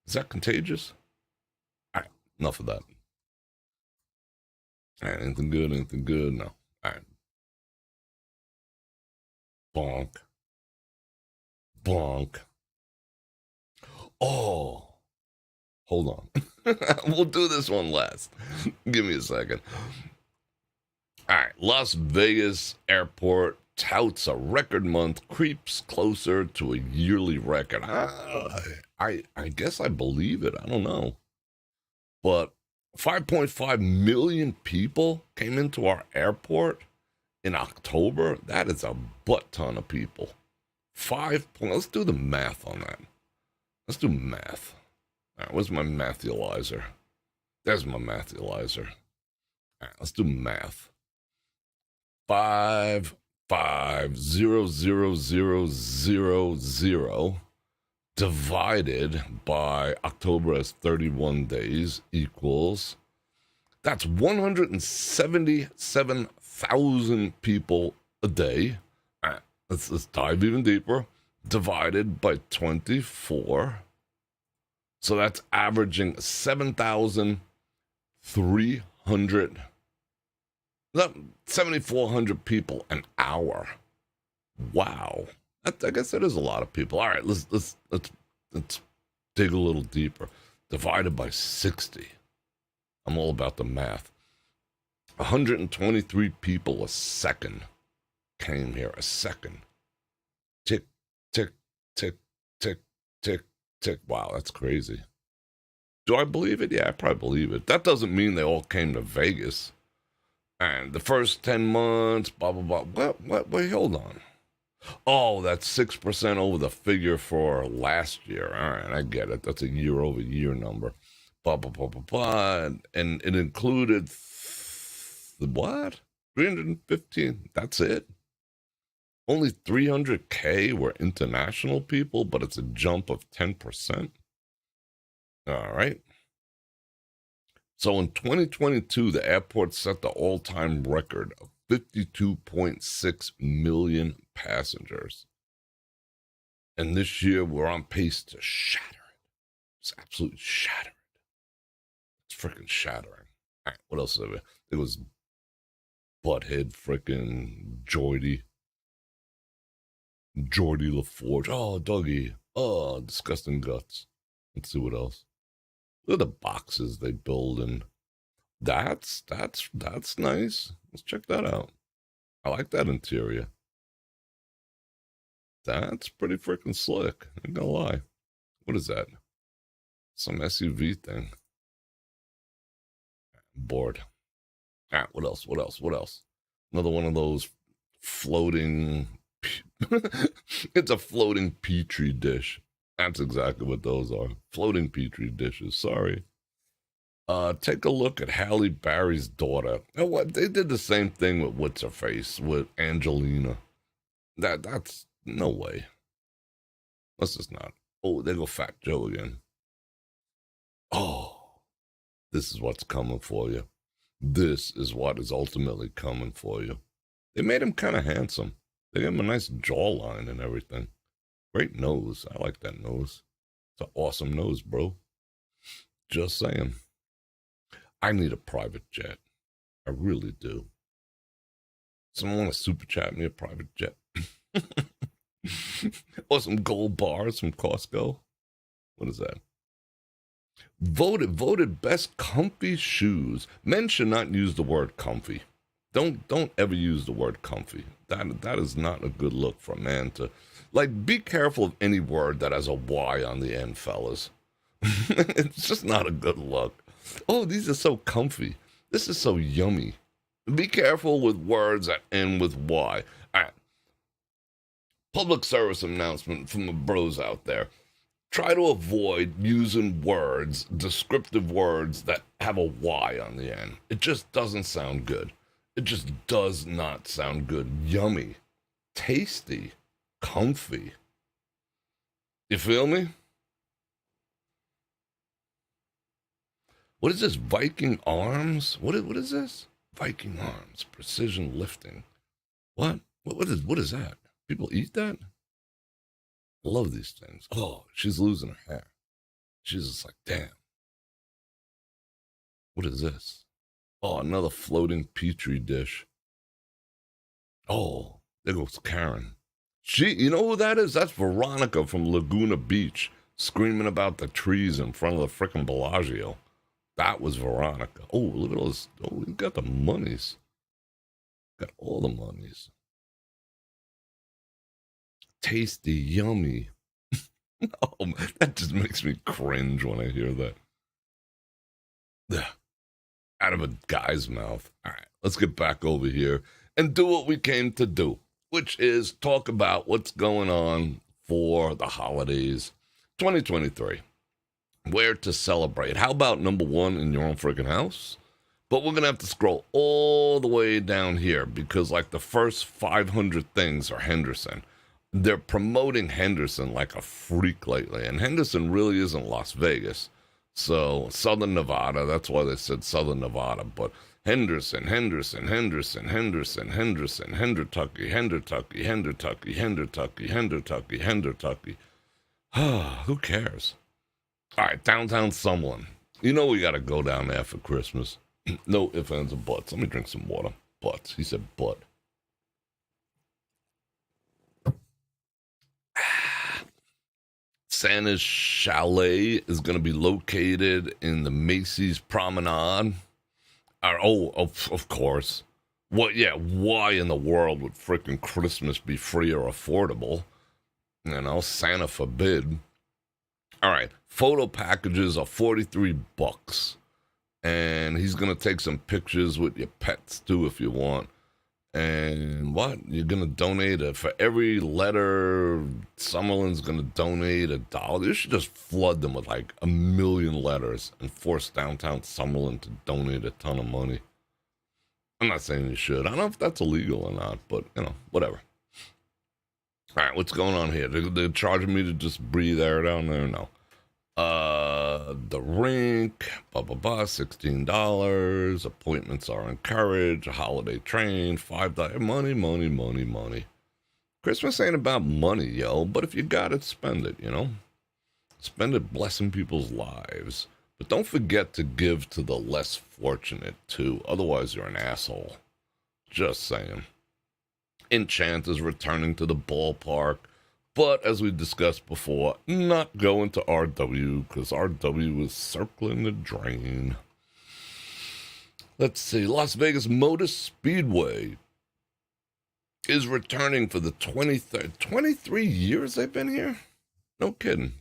is that contagious? All right, enough of that. All right, anything good, anything good? No. All right. Bonk. Bonk. Oh. Hold on. We'll do this one last. Give me a second. All right. Las Vegas Airport touts a record month, creeps closer to a yearly record. I guess I believe it. I don't know. But 5.5 million people came into our airport in October. That is a butt ton of people. Let's do the math on that. Let's do math. All right, where's my mathualizer? There's my mathualizer. All right, let's do math. 5,5,0,0,0,0 divided by October as 31 days equals, that's 177,000 people a day. All right, let's dive even deeper. Divided by 24. So that's averaging 7,400 people an hour. Wow. I guess that is a lot of people. All right, let's dig a little deeper. Divided by 60. I'm all about the math. 123 people a second came here. A second. Tick, tick, tick, tick, tick, tick. Wow, that's crazy. Do I believe it? Yeah, I probably believe it. That doesn't mean they all came to Vegas. And the first 10 months, blah, blah, blah. Wait, hold on. Oh, that's 6% over the figure for last year. All right, I get it. That's a year-over-year number. Blah, blah, blah, blah, blah. And it included, what? 315. That's it? Only 300K were international people, but it's a jump of 10%. All right. So in 2022, the airport set the all-time record of 52.6 million passengers. And this year, we're on pace to shatter it. It's absolutely shatter it. It's freaking shattering. All right, what else is there? It was Butthead freaking Jordy LaForge. Oh, Dougie. Oh, disgusting guts. Let's see what else. Look at the boxes they build, and that's nice. Let's check that out. I like that interior. That's pretty freaking slick. I ain't gonna lie. What is that? Some SUV thing. I'm bored. What else? What else? What else? Another one of those floating. It's a floating petri dish. That's exactly what those are. Floating petri dishes. Sorry. Take a look at Halle Berry's daughter. You know what? They did the same thing with what's her face with Angelina. That's no way. Let's just not. Oh, there go Fat Joe again. Oh, this is what's coming for you. This is what is ultimately coming for you. They made him kind of handsome. They gave him a nice jawline and everything. Great nose. I like that nose. It's an awesome nose, bro. Just saying. I need a private jet. I really do. Someone want to super chat me a private jet? Or some gold bars from Costco? What is that? Voted best comfy shoes. Men should not use the word comfy. Don't ever use the word comfy. That is not a good look for a man to, like, be careful of any word that has a Y on the end, fellas. It's just not a good look. Oh, these are so comfy. This is so yummy. Be careful with words that end with Y. All right. Public service announcement from the bros out there. Try to avoid using words, descriptive words that have a Y on the end. It just doesn't sound good. It just does not sound good. Yummy, tasty, comfy. You feel me? What is this? Viking arms? What is this? Viking arms, precision lifting. What? What is that? People eat that? I love these things. Oh, she's losing her hair. She's just like, damn. What is this? Oh, another floating petri dish. Oh, there goes Karen. You know who that is? That's Veronica from Laguna Beach, screaming about the trees in front of the frickin' Bellagio. That was Veronica. Oh, look at those. Oh, we got the monies. Got all the monies. Tasty, yummy. Oh, that just makes me cringe when I hear that. Ugh. Out of a guy's mouth. All right, let's get back over here and do what we came to do, which is talk about what's going on for the holidays 2023. Where to celebrate. How about number one in your own freaking house? But we're going to have to scroll all the way down here because like the first 500 things are Henderson. They're promoting Henderson like a freak lately. And Henderson really isn't Las Vegas. So Southern Nevada, that's why they said Southern Nevada. But Henderson, Henderson, Henderson, Henderson, Henderson, Hendertucky, Hendertucky, Hendertucky, Hendertucky, Hendertucky, Hendertucky. Who cares? All right, downtown Summerlin. You know we got to go down there for Christmas. No ifs, ands, or buts. Let me drink some water. Butts. He said butt. Santa's Chalet is going to be located in the Macy's Promenade. Of course. What? Yeah, why in the world would frickin' Christmas be free or affordable? You know, Santa forbid. All right, photo packages are $43, and he's gonna take some pictures with your pets too if you want. And what you're gonna donate for every letter? Summerlin's gonna donate $1. You should just flood them with like 1 million letters and force downtown Summerlin to donate a ton of money. I'm not saying you should. I don't know if that's illegal or not, but you know, whatever. All right, what's going on here? They're charging me to just breathe air down there? No. The rink, $16. Appointments are encouraged. A holiday train, $5. Money. Christmas ain't about money, yo. But if you got it, spend it, you know? Spend it blessing people's lives. But don't forget to give to the less fortunate, too. Otherwise, you're an asshole. Just saying. Enchant is returning to the ballpark. But as we discussed before, not going to RW because RW is circling the drain. Let's see. Las Vegas Motor Speedway is returning for the 23rd. 23 years they've been here? No kidding.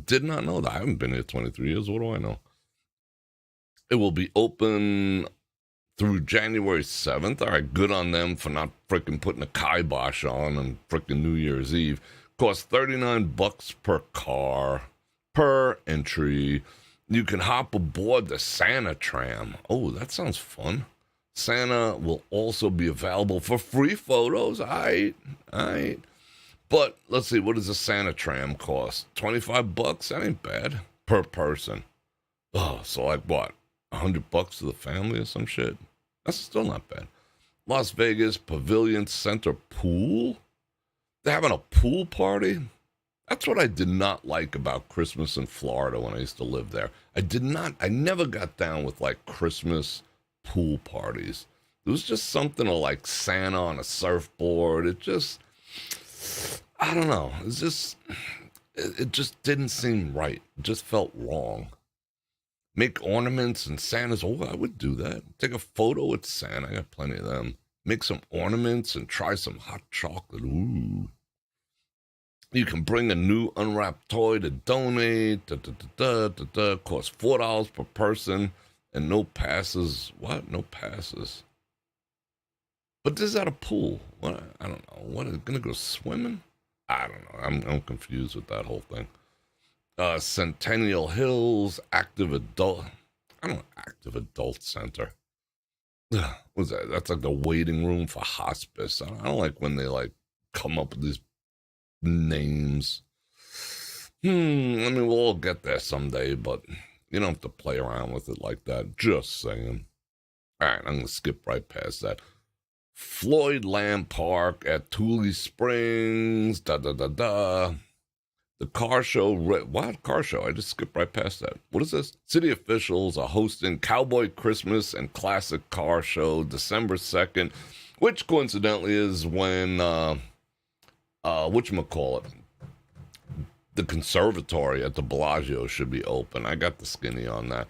Did not know that. I haven't been here 23 years. What do I know? It will be open through January 7th. All right, good on them for not freaking putting a kibosh on freaking New Year's Eve. Costs $39 per car, per entry. You can hop aboard the Santa tram. Oh, that sounds fun. Santa will also be available for free photos. All right. But let's see, what does a Santa tram cost? $25? That ain't bad. Per person. Oh, so like what? $100 to the family or some shit? That's still not bad. Las Vegas Pavilion Center Pool? They're having a pool party? That's what I did not like about Christmas in Florida when I used to live there. I never got down with like Christmas pool parties. It was just something to like Santa on a surfboard. It just, I don't know. It just didn't seem right. It just felt wrong. Make ornaments and Santa's. Oh, I would do that. Take a photo with Santa. I got plenty of them. Make some ornaments and try some hot chocolate. Ooh. You can bring a new unwrapped toy to donate. Costs $4 per person and no passes. What? No passes. But this is at a pool. What? I don't know. What? Is gonna go swimming? I don't know. I'm confused with that whole thing. Centennial Hills Active Adult. I don't know. Active Adult Center. What's that? That's like the waiting room for hospice. I don't like when they like come up with these names. I mean, we'll all get there someday, but you don't have to play around with it like that. Just saying. All right, I'm going to skip right past that. Floyd Land Park at Tule Springs. The car show. What car show? I just skipped right past that. What is this? City officials are hosting Cowboy Christmas and Classic Car Show December 2nd, which coincidentally is when, whatchamacallit, the conservatory at the Bellagio should be open. I got the skinny on that.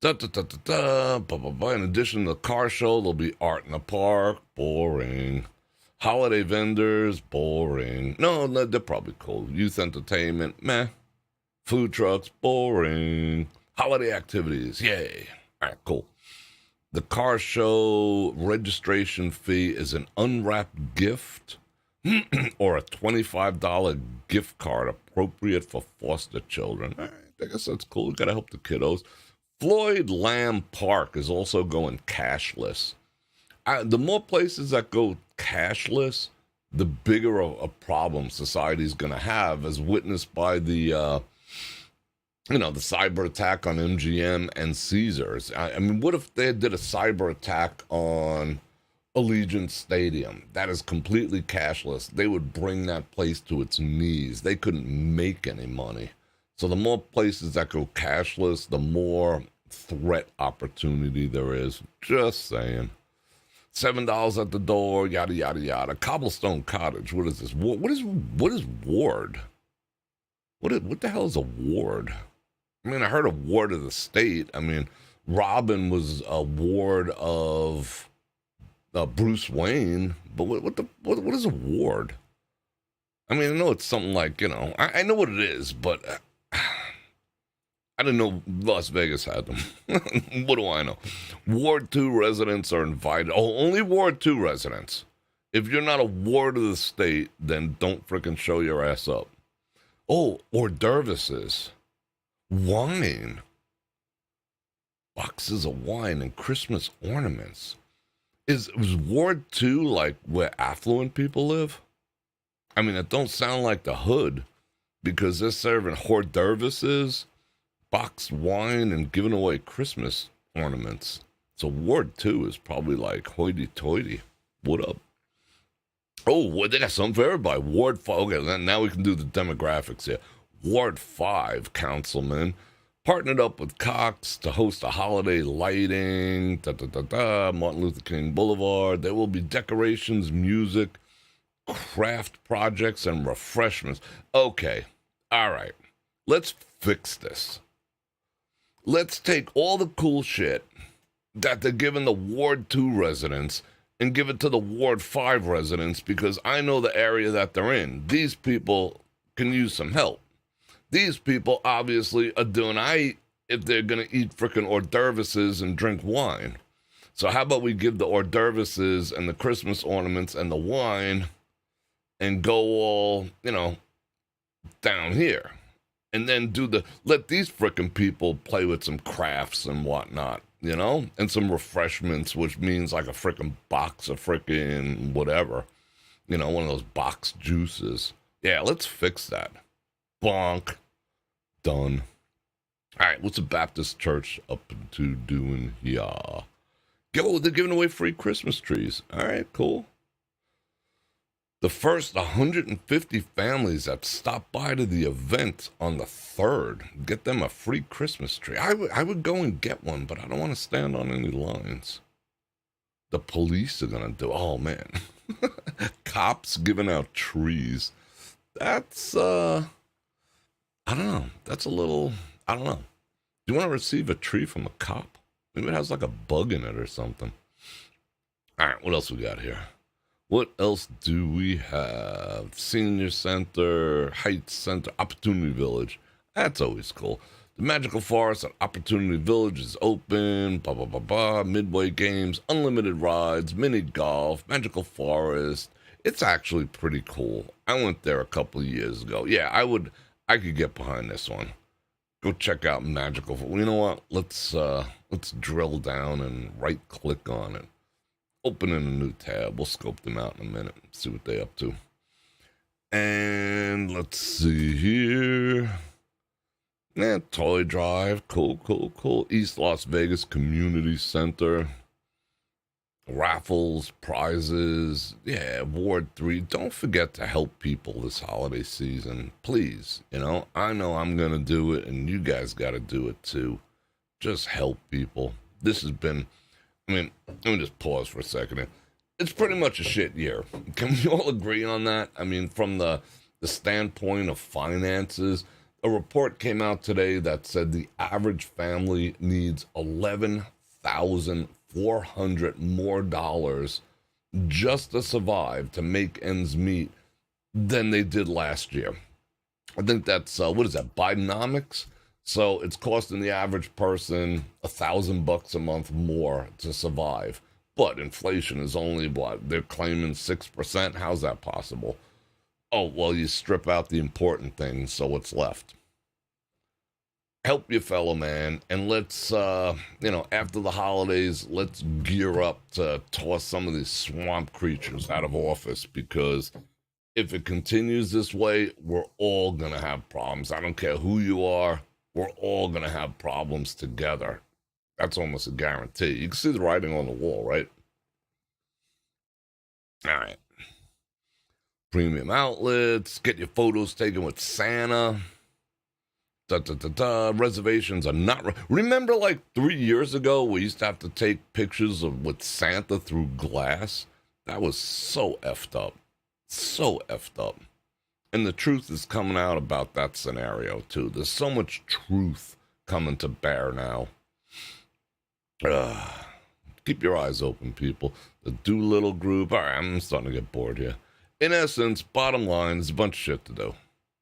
In addition to the car show, there'll be art in the park. Boring. Holiday vendors, boring. No, they're probably cool. Youth entertainment, meh. Food trucks, boring. Holiday activities, yay. All right, cool. The car show registration fee is an unwrapped gift or a $25 gift card appropriate for foster children. All right, I guess that's cool. We got to help the kiddos. Floyd Lamb Park is also going cashless. The more places that go cashless, the bigger a problem society's going to have, as witnessed by the cyber attack on MGM and Caesars. I mean, what if they did a cyber attack on Allegiant Stadium? That is completely cashless. They would bring that place to its knees. They couldn't make any money. So the more places that go cashless, the more threat opportunity there is. Just saying. $7 at the door, yada, yada, yada. Cobblestone Cottage. What is this? What is ward? What the hell is a ward? I mean, I heard a ward of the state. I mean, Robin was a ward of Bruce Wayne, but what is a ward? I mean, I know it's something like, I know what it is, but I didn't know Las Vegas had them. What do I know? Ward 2 residents are invited. Oh, only Ward 2 residents. If you're not a ward of the state, then don't frickin' show your ass up. Oh, hors d'oeuvres. Wine. Boxes of wine and Christmas ornaments. Is Ward 2 like where affluent people live? I mean, it don't sound like the hood, because they're serving hors d'oeuvres, boxed wine, and giving away Christmas ornaments. So Ward 2 is probably like hoity-toity. What up? Oh, well, they got something for everybody. Ward 5. Okay, now we can do the demographics here. Ward 5 councilman partnered up with Cox to host a holiday lighting. Martin Luther King Boulevard. There will be decorations, music, craft projects and refreshments. Okay, all right, let's fix this. Let's take all the cool shit that they're giving the Ward 2 residents and give it to the Ward 5 residents, because I know the area that they're in. These people can use some help. These people obviously are doing if they're going to eat frickin' hors d'oeuvres and drink wine. So how about we give the hors d'oeuvres and the Christmas ornaments and the wine and go all, down here. And then let these frickin' people play with some crafts and whatnot, and some refreshments, which means like a frickin' box of frickin' whatever, one of those box juices. Yeah, let's fix that. Bonk. Done. All right, what's the Baptist church up to doing here? They're giving away free Christmas trees. All right, cool. The first 150 families that stop by to the event on the 3rd, get them a free Christmas tree. I would go and get one, but I don't want to stand on any lines. The police are going to do, oh man. Cops giving out trees. That's, I don't know. That's a little, I don't know. Do you want to receive a tree from a cop? Maybe it has like a bug in it or something. All right, what else we got here? What else do we have? Senior Center, Heights Center, Opportunity Village. That's always cool. The Magical Forest at Opportunity Village is open. Blah, blah, blah, blah. Midway games, unlimited rides, mini golf, Magical Forest. It's actually pretty cool. I went there a couple of years ago. Yeah, I could get behind this one. Go check out Magical. You know what? Let's drill down and right click on it. Open in a new tab. We'll scope them out in a minute. See what they're up to. And let's see here. Yeah, Toy Drive. Cool. East Las Vegas Community Center. Raffles, prizes. Yeah, Ward 3. Don't forget to help people this holiday season. Please. I know I'm going to do it, and you guys got to do it too. Just help people. This has been... let me just pause for a second. It's pretty much a shit year. Can we all agree on that? From the standpoint of finances, a report came out today that said the average family needs $11,400 more dollars just to survive, to make ends meet, than they did last year. I think that's, what is that, Bidenomics? So it's costing the average person $1,000 a month more to survive. But inflation is only what? They're claiming 6%. How's that possible? Oh, well, you strip out the important things, so what's left? Help your fellow man, and let's, after the holidays, let's gear up to toss some of these swamp creatures out of office, because if it continues this way, we're all going to have problems. I don't care who you are. We're all going to have problems together. That's almost a guarantee. You can see the writing on the wall, right? All right. Premium outlets. Get your photos taken with Santa. Reservations are not... Remember like 3 years ago, we used to have to take pictures with Santa through glass? That was so effed up. So effed up. And the truth is coming out about that scenario, too. There's so much truth coming to bear now. Keep your eyes open, people. The Doolittle Group. All right, I'm starting to get bored here. In essence, bottom line, there's a bunch of shit to do.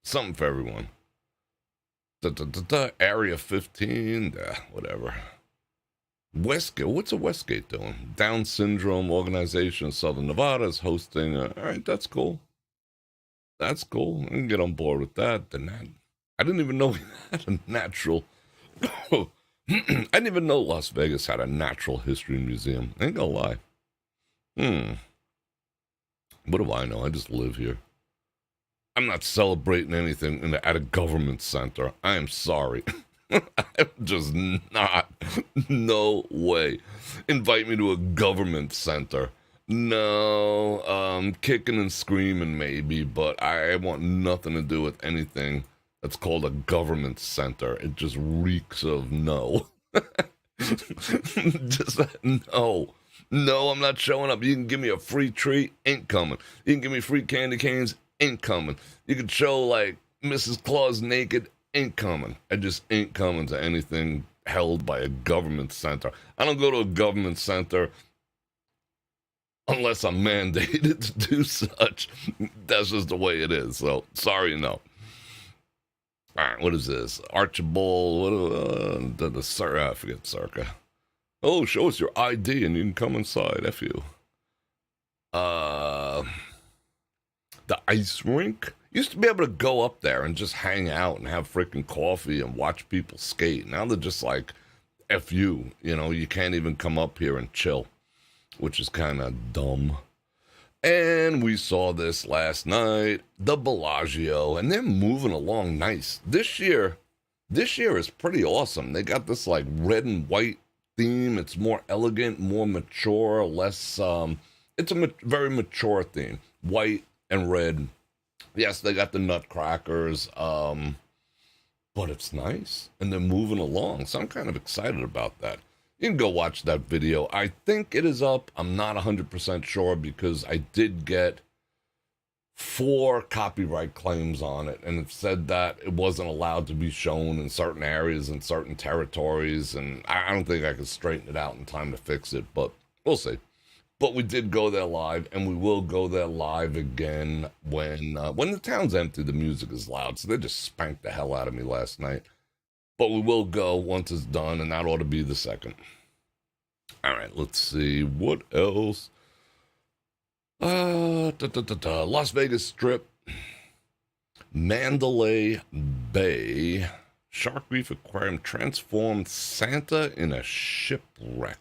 Something for everyone. Area 15. Whatever. Westgate. What's a Westgate doing? Down Syndrome Organization of Southern Nevada is hosting. All right, that's cool. That's cool. I can get on board with that. I didn't even know we had a natural... I didn't even know Las Vegas had a natural history museum. I ain't gonna lie. What do I know? I just live here. I'm not celebrating anything at a government center. I am sorry. I'm just not. No way. Invite me to a government center. No, kicking and screaming maybe, but I want nothing to do with anything that's called a government center. It just reeks of no. Just no. No, I'm not showing up. You can give me a free treat, ain't coming. You can give me free candy canes, ain't coming. You can show like Mrs. Claus naked, ain't coming. I just ain't coming to anything held by a government center. I don't go to a government center unless I'm mandated to do such. That's just the way it is. So sorry, no. All right, what is this? Archibald, I forget Circa. Oh, show us your ID and you can come inside. F you. The ice rink. Used to be able to go up there and just hang out and have freaking coffee and watch people skate. Now they're just like, F you. You know, you can't even come up here and chill, which is kind of dumb. And we saw this last night, the Bellagio, and they're moving along nice. This year is pretty awesome. They got this like red and white theme. It's more elegant, more mature, less, it's a very mature theme. White and red. Yes, they got the nutcrackers, but it's nice. And they're moving along, so I'm kind of excited about that. You can go watch that video. I think it is up. I'm not 100% sure because I did get 4 copyright claims on it, and it said that it wasn't allowed to be shown in certain areas and certain territories, and I don't think I could straighten it out in time to fix it, but we'll see. But we did go there live, and we will go there live again when the town's empty. The music is loud, so they just spanked the hell out of me last night. But we will go once it's done, and that ought to be the second. All right, let's see. What else? Las Vegas Strip. Mandalay Bay. Shark Reef Aquarium transformed Santa in a shipwreck.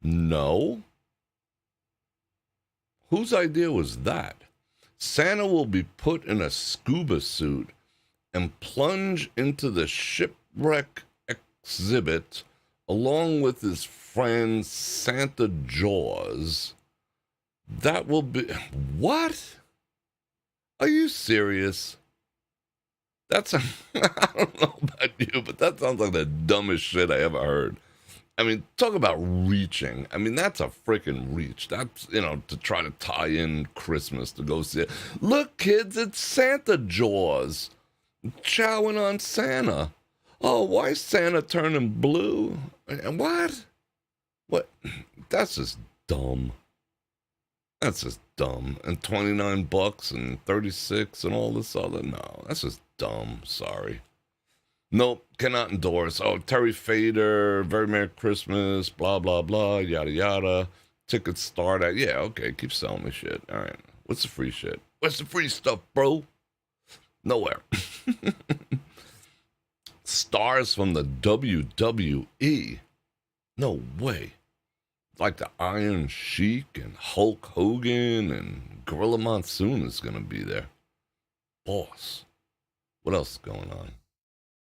No. Whose idea was that? Santa will be put in a scuba suit and plunge into the Shipwreck Exhibit along with his friend Santa Jaws. That will be... What? Are you serious? That's... I don't know about you, but that sounds like the dumbest shit I ever heard. I mean, talk about reaching. I mean, that's a freaking reach. That's, to try to tie in Christmas to go see it. Look, kids, it's Santa Jaws chowing on Santa. Oh, why is Santa turning blue? What? What? That's just dumb. That's just dumb. And $29 and $36 and all this other. No, that's just dumb. Sorry. Nope, cannot endorse. Oh, Terry Fader, Very Merry Christmas, blah, blah, blah, yada, yada. Tickets start at, yeah, okay, keep selling me shit. All right, what's the free shit? What's the free stuff, bro? Nowhere. Stars from the WWE. No way. Like the Iron Sheik and Hulk Hogan and Gorilla Monsoon is going to be there. Boss. What else is going on?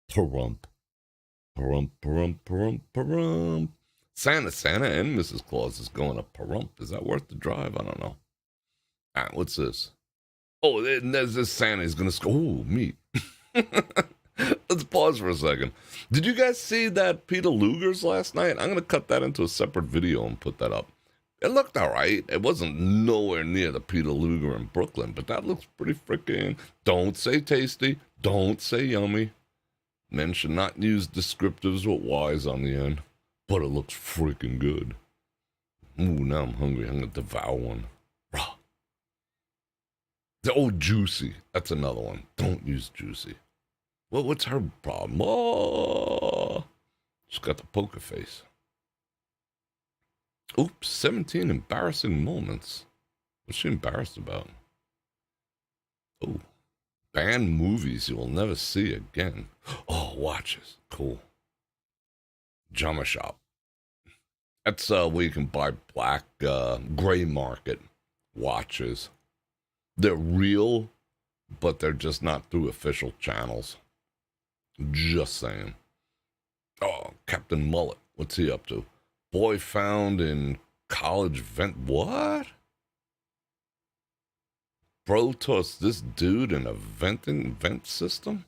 Parump. Parump, parump, parump, parump. Santa and Mrs. Claus is going to Parump. Is that worth the drive? I don't know. All right, what's this? Oh, there's this Santa. He's going to score. Ooh, meat. Let's pause for a second. Did you guys see that Peter Luger's last night? I'm going to cut that into a separate video and put that up. It looked all right. It wasn't nowhere near the Peter Luger in Brooklyn, but that looks pretty freaking... Don't say tasty. Don't say yummy. Men should not use descriptives with Y's on the end, but it looks freaking good. Ooh, now I'm hungry. I'm going to devour one. Rah. Oh, Juicy. That's another one. Don't use Juicy. Well, what's her problem? Oh, she's got the poker face. Oops, 17 embarrassing moments. What's she embarrassed about? Oh. Banned movies you will never see again. Oh, watches. Cool. Jama shop. That's where you can buy black, gray market watches. They're real, but they're just not through official channels. Just saying. Oh, Captain Mullet. What's he up to? Boy found in college vent. What? Bro tossed this dude in a vent system?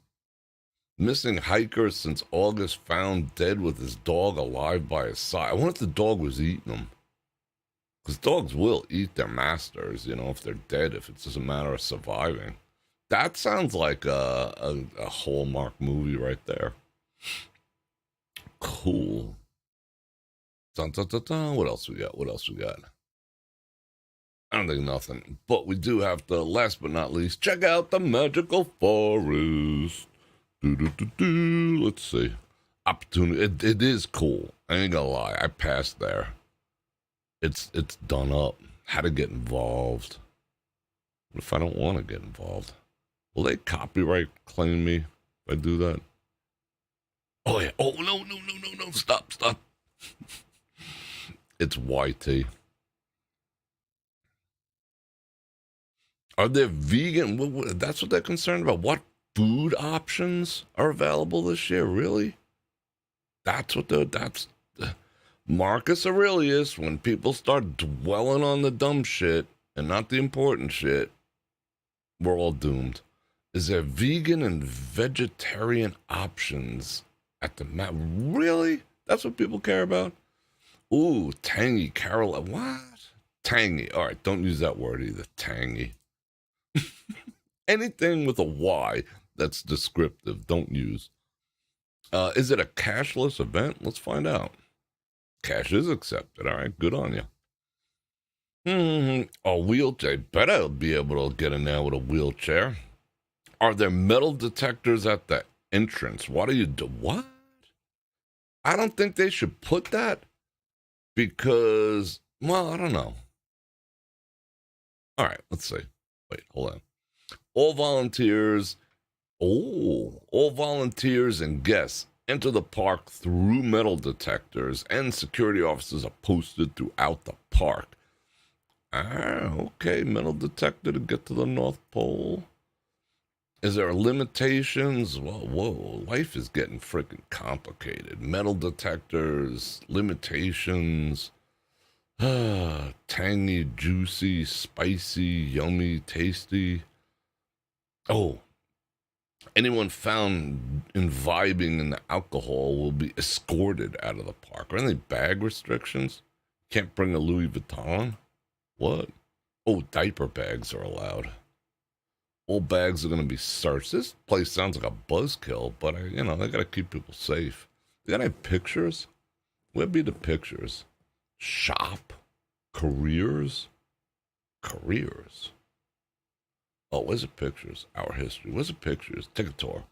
Missing hiker since August found dead with his dog alive by his side. I wonder if the dog was eating him. Because dogs will eat their masters, if they're dead, if it's just a matter of surviving. That sounds like a Hallmark movie right there. Cool. Dun, dun, dun, dun. What else we got? I don't think nothing. But we do have to, last but not least, check out the magical forest. Let's see. Opportunity. It is cool. I ain't gonna lie. I passed there. It's done up. How to get involved. What if I don't want to get involved? Will they copyright claim me if I do that? Oh yeah. Oh no. Stop. It's YT. Are there vegan? That's what they're concerned about. What food options are available this year? Really? That's Marcus Aurelius. When people start dwelling on the dumb shit and not the important shit, we're all doomed. Is there vegan and vegetarian options at the map? Really? That's what people care about? Ooh, tangy Carolina. What? Tangy. All right, don't use that word either. Tangy. Anything with a Y that's descriptive, don't use. Is it a cashless event? Let's find out. Cash is accepted. All right, good on you. A wheelchair. Bet I'll be able to get in there with a wheelchair. Are there metal detectors at the entrance? What do you do? What? I don't think they should put that because, well, I don't know. All right, let's see. Wait, hold on. All volunteers and guests enter the park through metal detectors, and security officers are posted throughout the park. Okay, metal detector to get to the North Pole. Is there limitations? Whoa, life is getting freaking complicated. Metal detectors, limitations. Tangy, juicy, spicy, yummy, tasty. Oh, anyone found imbibing in the alcohol will be escorted out of the park. Are any bag restrictions? Can't bring a Louis Vuitton? What? Oh, diaper bags are allowed. All bags are going to be searched. This place sounds like a buzzkill, but they got to keep people safe. They got any pictures? Where'd be the pictures? Shop? Careers? Oh, where's the pictures? Our history. Where's the pictures? Take a tour.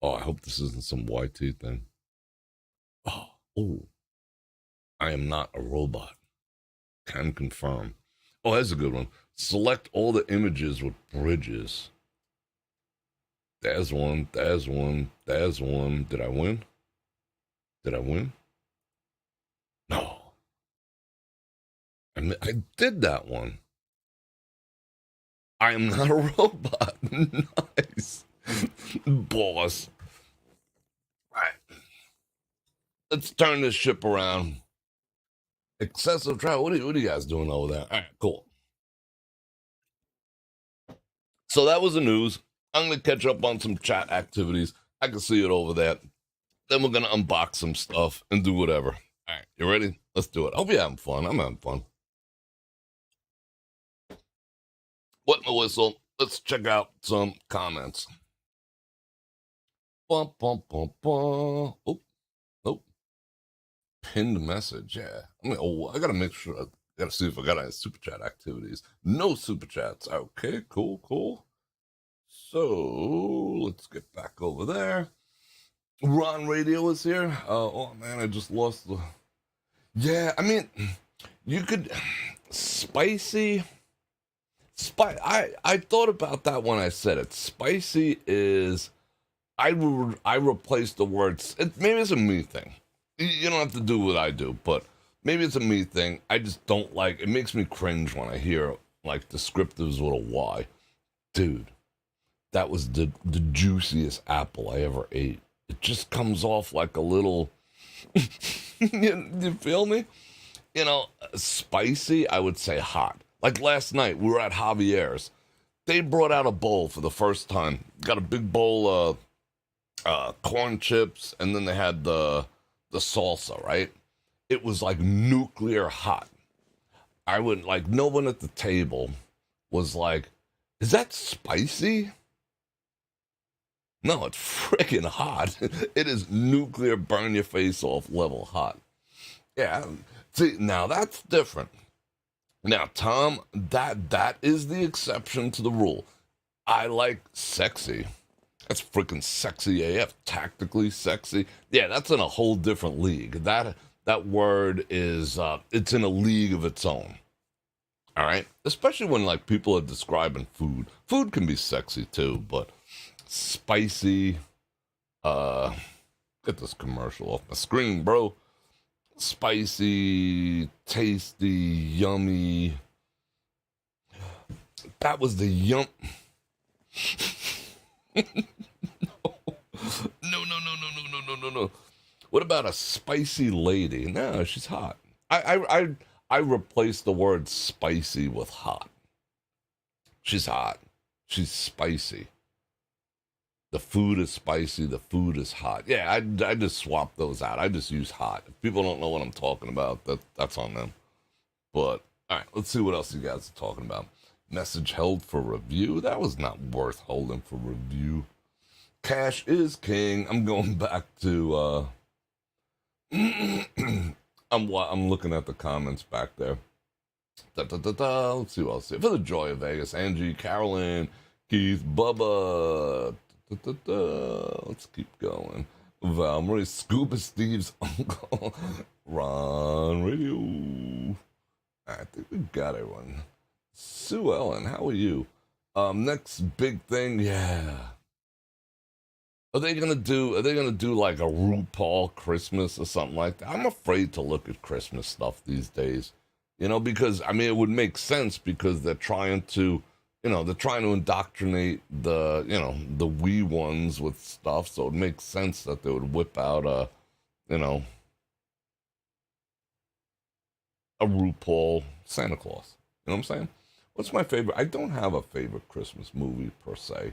Oh, I hope this isn't some YT thing. Oh. I am not a robot. Can confirm. Oh, that's a good one. Select all the images with bridges. There's one. Did I win? No. I did that one. I am not a robot. Nice. Boss. All right. Let's turn this ship around. Excessive travel. What are you guys doing over there? All right, cool. So that was the news. I'm going to catch up on some chat activities. I can see it over there. Then we're going to unbox some stuff and do whatever. All right, you ready? Let's do it. Hope you're having fun. I'm having fun. Wet my whistle. Let's check out some comments. Bum, bum, bum, bum. Oh. Pinned message. Yeah. I got to make sure. I got to see if I got any super chat activities. No super chats. Okay, cool. So let's get back over there. Ron Radio is here. Oh man, I just lost the. Yeah, I mean, you could spicy. I thought about that when I said it. Spicy is. I replaced the words. Maybe it's a me thing. You don't have to do what I do, but maybe it's a me thing. I just don't like. It makes me cringe when I hear like descriptives with a Y. Dude, that was the juiciest apple I ever ate. It just comes off like a little. you feel me? Spicy. I would say hot. Like last night, we were at Javier's. They brought out a bowl for the first time. Got a big bowl of corn chips, and then they had the salsa, right? It was like nuclear hot. I would like no one at the table was like, "Is that spicy?" No, it's freaking hot. It is nuclear burn your face off level hot. Yeah. See, now that's different. Now, Tom, that is the exception to the rule. I like sexy. That's freaking sexy AF. Tactically sexy. Yeah, that's in a whole different league. That word is it's in a league of its own. All right, especially when like people are describing food. Food can be sexy too, but spicy. Uh, get this commercial off my screen, bro. Spicy, tasty, yummy. That was the yum. No, no, no, no, no, no, no, no, no. What about a spicy lady? No, she's hot. I replaced the word spicy with hot. She's hot. She's spicy. The food is spicy. The food is hot. Yeah, I just swap those out. I just use hot. If people don't know what I'm talking about, that's on them. But all right, let's see what else you guys are talking about. Message held for review. That was not worth holding for review. Cash is king. I'm going back to. I'm looking at the comments back there. Let's see what else. For the joy of Vegas, Angie, Carolyn, Keith, Bubba. Let's keep going. Val Marie, Scuba Steve's uncle, Ron Radio. I think we got everyone. Sue Ellen, how are you? Next big thing, yeah. Are they gonna do like a RuPaul Christmas or something like that? I'm afraid to look at Christmas stuff these days. Because I mean it would make sense because they're trying to indoctrinate the wee ones with stuff, so it makes sense that they would whip out a RuPaul Santa Claus. You know what I'm saying? What's my favorite? I don't have a favorite Christmas movie per se,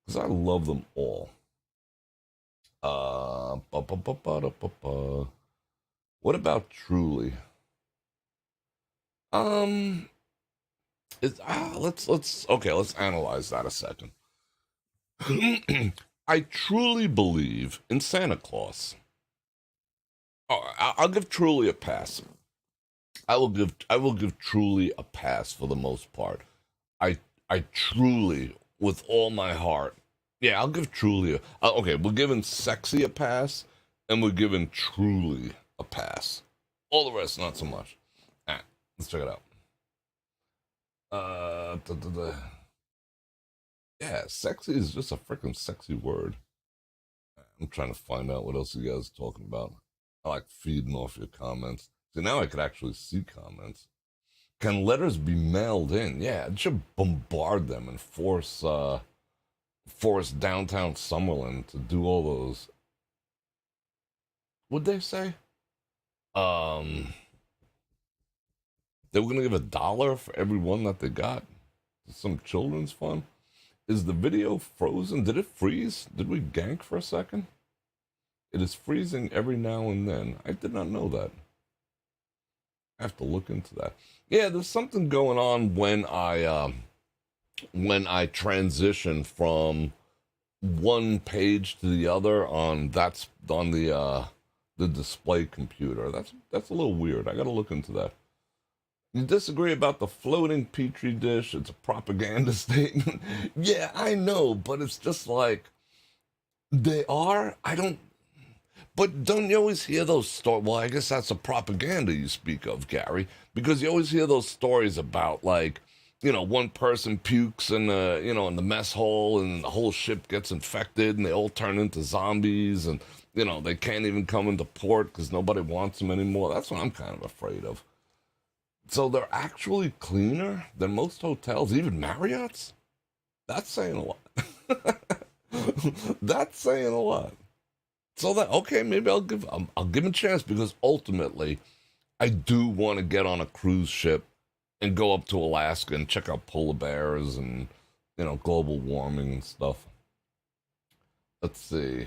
because I love them all. What about Truly? Let's analyze that a second. I truly believe in Santa Claus. Oh, I'll give Truly a pass. I will give Truly a pass for the most part. I truly, with all my heart, yeah, I'll give Truly okay. We're giving Sexy a pass, and we're giving Truly a pass. All the rest, not so much. All right, let's check it out. Yeah, sexy is just a freaking sexy word. I'm trying to find out what else you guys are talking about. I like feeding off your comments. So now I could actually see comments. Can letters be mailed in? Yeah, it should bombard them and force downtown Summerlin to do all those. What'd they say? They were gonna give $1 for every one that they got. Some children's fun. Is the video frozen? Did it freeze? Did we gank for a second? It is freezing every now and then. I did not know that. I have to look into that. Yeah, there's something going on when I transition from one page to the other on the display computer. That's a little weird. I got to look into that. You disagree about the floating petri dish? It's a propaganda statement. Yeah, I know, but it's just like they are. I don't. But don't you always hear those stories? Well, I guess that's the propaganda you speak of, Gary, because you always hear those stories about like, one person pukes in the mess hole and the whole ship gets infected and they all turn into zombies and they can't even come into port because nobody wants them anymore. That's what I'm kind of afraid of. So they're actually cleaner than most hotels, even Marriott's. That's saying a lot. That's saying a lot. So that okay, maybe I'll give him a chance because ultimately, I do want to get on a cruise ship and go up to Alaska and check out polar bears and global warming and stuff. Let's see.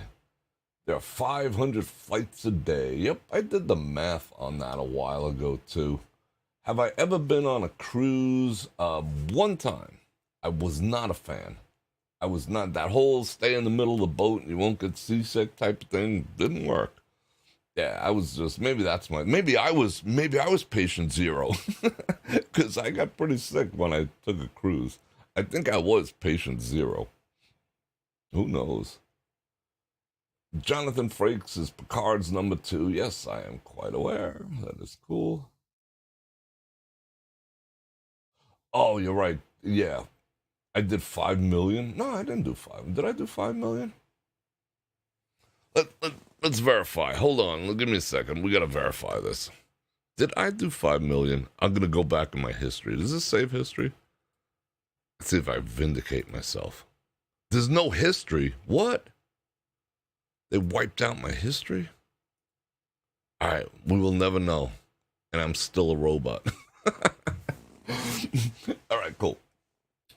There are 500 flights a day. Yep, I did the math on that a while ago, too. Have I ever been on a cruise? One time. I was not a fan. I was not. That whole stay in the middle of the boat and you won't get seasick type of thing didn't work. Yeah, I was just, maybe I was patient zero. Because I got pretty sick when I took a cruise. I think I was patient zero. Who knows? Jonathan Frakes is Picard's number two. Yes, I am quite aware. That is cool. Oh, you're right. Yeah, I did 5 million. No, I didn't do five. Did I do 5 million? Let, let, let's verify. Hold on. Give me a second. We got to verify this. Did I do 5 million? I'm going to go back in my history. Does this save history? Let's see if I vindicate myself. There's no history. What? They wiped out my history? All right. We will never know. And I'm still a robot. All right, cool.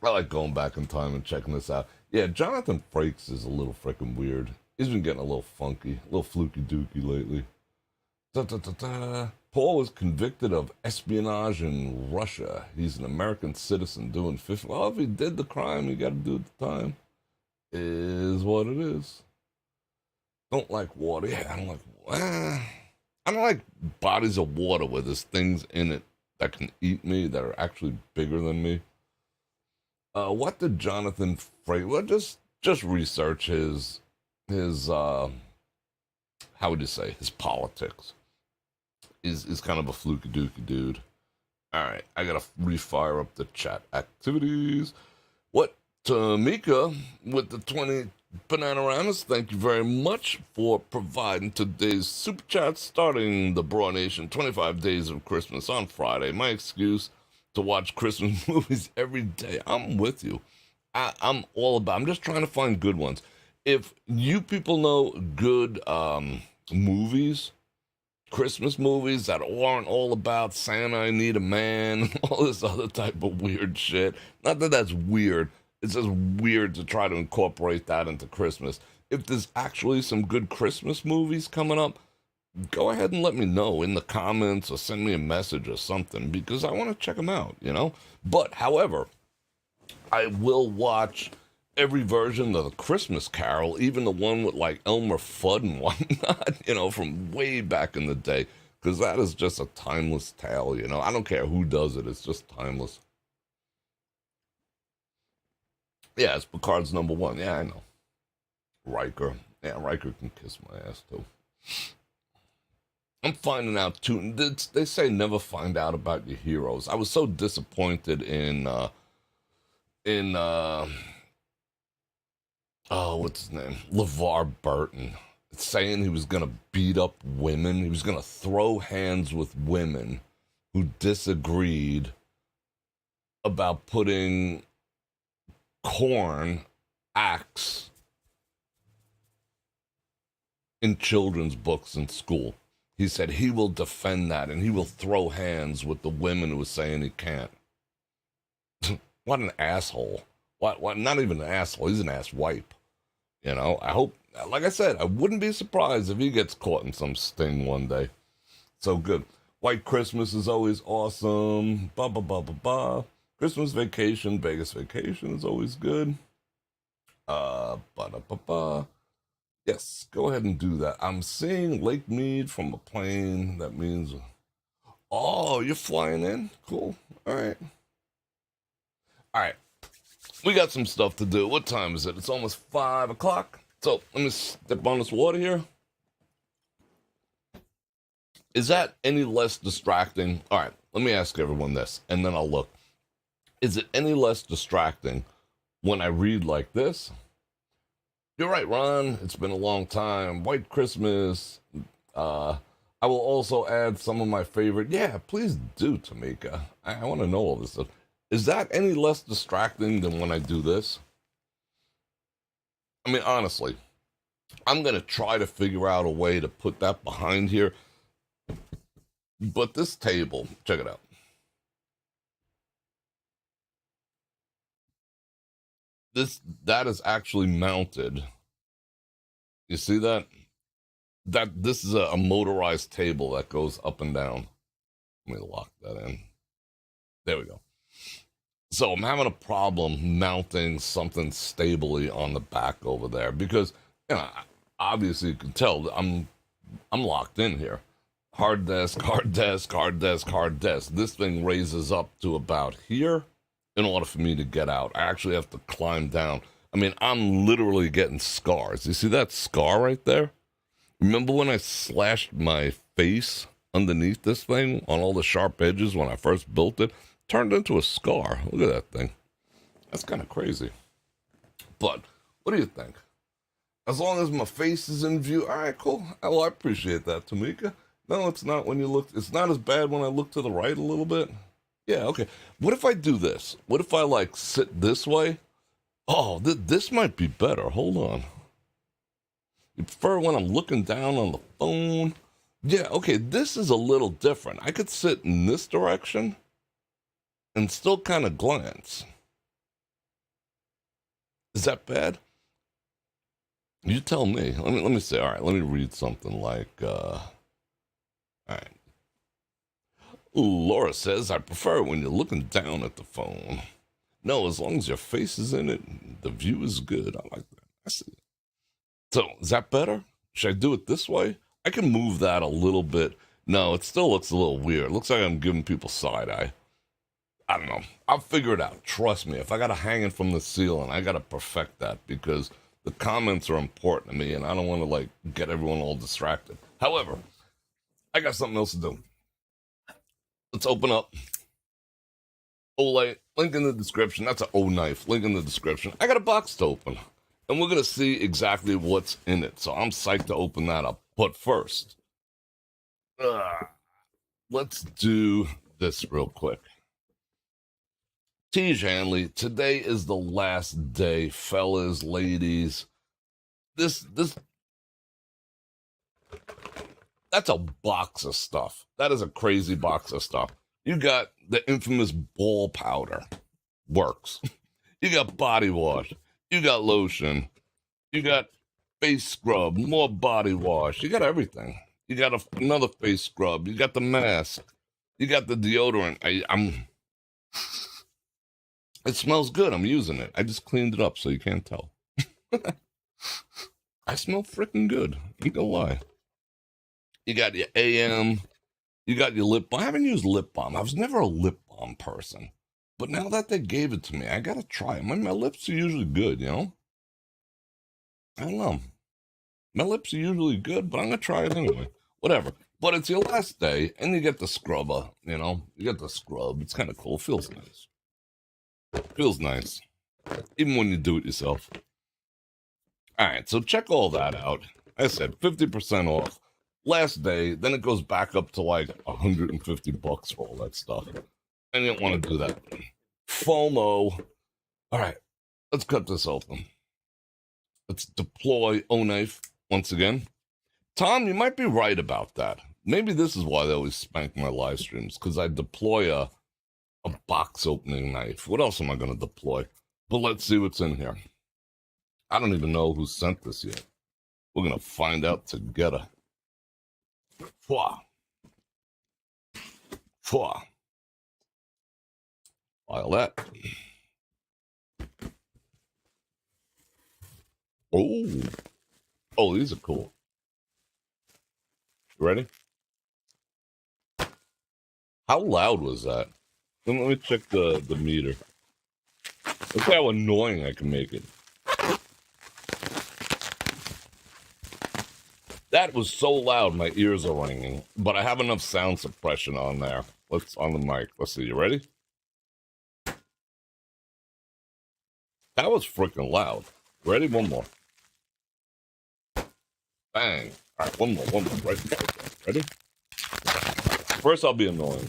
I like going back in time and checking this out. Yeah, Jonathan Frakes is a little freaking weird. He's been getting a little funky, a little fluky dooky lately. Da, da, da, da. Paul was convicted of espionage in Russia. He's an American citizen doing 50. Well, if he did the crime, he got to do it the time. Is what it is. Don't like water. Yeah, I don't like water. I don't like bodies of water where there's things in it that can eat me that are actually bigger than me. What did Jonathan Frakes? Well, just research his how would you say, his politics. Is kind of a fluky dooky dude. All right, I gotta refire up the chat activities. What Tamika with the 20 Bananaramas, thank you very much for providing today's super chat, starting the Broad Nation 25 Days of Christmas on Friday. My excuse to watch Christmas movies every day. I'm with you. I'm all about. I'm just trying to find good ones. If you people know good movies, Christmas movies that aren't all about Santa, I need a man, all this other type of weird shit. Not that that's weird. It's just weird to try to incorporate that into Christmas. If there's actually some good Christmas movies coming up, go ahead and let me know in the comments or send me a message or something because I want to check them out, you know? But, however, I will watch every version of the Christmas Carol, even the one with like Elmer Fudd and whatnot, you know, from way back in the day, because that is just a timeless tale, you know. I don't care who does it, it's just timeless. Yeah, it's Picard's number one. Yeah, I know. Riker. Yeah, Riker can kiss my ass too. I'm finding out too. They say never find out about your heroes. I was so disappointed in oh, what's his name? LeVar Burton. Saying he was going to beat up women. He was going to throw hands with women who disagreed about putting corn acts in children's books in school. He said he will defend that and he will throw hands with the women who are saying he can't. What an asshole. What, not even an asshole. He's an ass wipe. You know, I hope, like I said, I wouldn't be surprised if he gets caught in some sting one day. So good. White Christmas is always awesome. Ba ba ba ba ba. Christmas vacation, Vegas vacation is always good. Ba da ba ba. Yes, go ahead and do that. I'm seeing Lake Mead from a plane. That means, oh, you're flying in? Cool. All right. All right. We got some stuff to do. What time is it? It's almost 5 o'clock. So let me step on this water here. Is that any less distracting? All right, let me ask everyone this, and then I'll look. Is it any less distracting when I read like this? You're right, Ron. It's been a long time. White Christmas. I will also add some of my favorite. Yeah, please do, Tamika. I want to know all this stuff. Is that any less distracting than when I do this? I mean, honestly, I'm going to try to figure out a way to put that behind here. But this table, check it out. That is actually mounted. You see that? that this is a motorized table that goes up and down. Let me lock that in. There we go. So I'm having a problem mounting something stably on the back over there because, you know, obviously you can tell I'm locked in here. Hard desk, hard desk, hard desk, hard desk. This thing raises up to about here in order for me to get out. I actually have to climb down. I mean, I'm literally getting scars. You see that scar right there? Remember when I slashed my face underneath this thing on all the sharp edges when I first built it? Turned into a scar. Look at that thing. That's kind of crazy. But what do you think? As long as my face is in view, all right, cool. Well, I appreciate that, Tamika. No, it's not when you look. It's not as bad when I look to the right a little bit. Yeah, okay. What if I do this? What if I like sit this way? Oh, this might be better. Hold on. You prefer when I'm looking down on the phone? Yeah, okay. This is a little different. I could sit in this direction and still kind of glance. Is that bad? You tell me. Let me say. All right, let me read something like. All right. Laura says I prefer when you're looking down at the phone. No, as long as your face is in it, the view is good. I like that. I see. So is that better? Should I do it this way? I can move that a little bit. No, it still looks a little weird. It looks like I'm giving people side eye. I don't know. I'll figure it out. Trust me. If I got to hang it from the ceiling, I got to perfect that because the comments are important to me and I don't want to like get everyone all distracted. However, I got something else to do. Let's open up. Olay, link in the description. That's an O knife. Link in the description. I got a box to open and we're going to see exactly what's in it. So I'm psyched to open that up. But first, let's do this real quick. Tej Hanley, today is the last day, fellas, ladies. This, that's a box of stuff. That is a crazy box of stuff. You got the infamous ball powder. Works. You got body wash. You got lotion. You got face scrub, more body wash. You got everything. You got another face scrub. You got the mask. You got the deodorant. It smells good. I'm using it. I just cleaned it up so you can't tell. I smell freaking good. You go lie. You got your AM. You got your lip balm. I haven't used lip balm. I was never a lip balm person. But now that they gave it to me, I got to try it. My lips are usually good, you know? I don't know. My lips are usually good, but I'm going to try it anyway. Whatever. But it's your last day, and you get the scrubber, you know? You get the scrub. It's kind of cool. Feels nice. Feels nice. Even when you do it yourself. All right, so check all that out. I said 50% off. Last day, then it goes back up to like $150 for all that stuff. I didn't want to do that. FOMO. All right, let's cut this open. Let's deploy O-Knife once again. Tom, you might be right about that. Maybe this is why they always spank my live streams, because I deploy a box opening knife. What else am I going to deploy? But let's see what's in here. I don't even know who sent this yet. We're going to find out together. Fwa. Fwa. File that. Oh, these are cool. You ready? How loud was that? Let me check the meter. Look how annoying I can make it. That was so loud, my ears are ringing. But I have enough sound suppression on there. Let's on the mic. Let's see. You ready? That was freaking loud. Ready? One more. Bang. All right, one more. Right. Ready? First, I'll be annoying.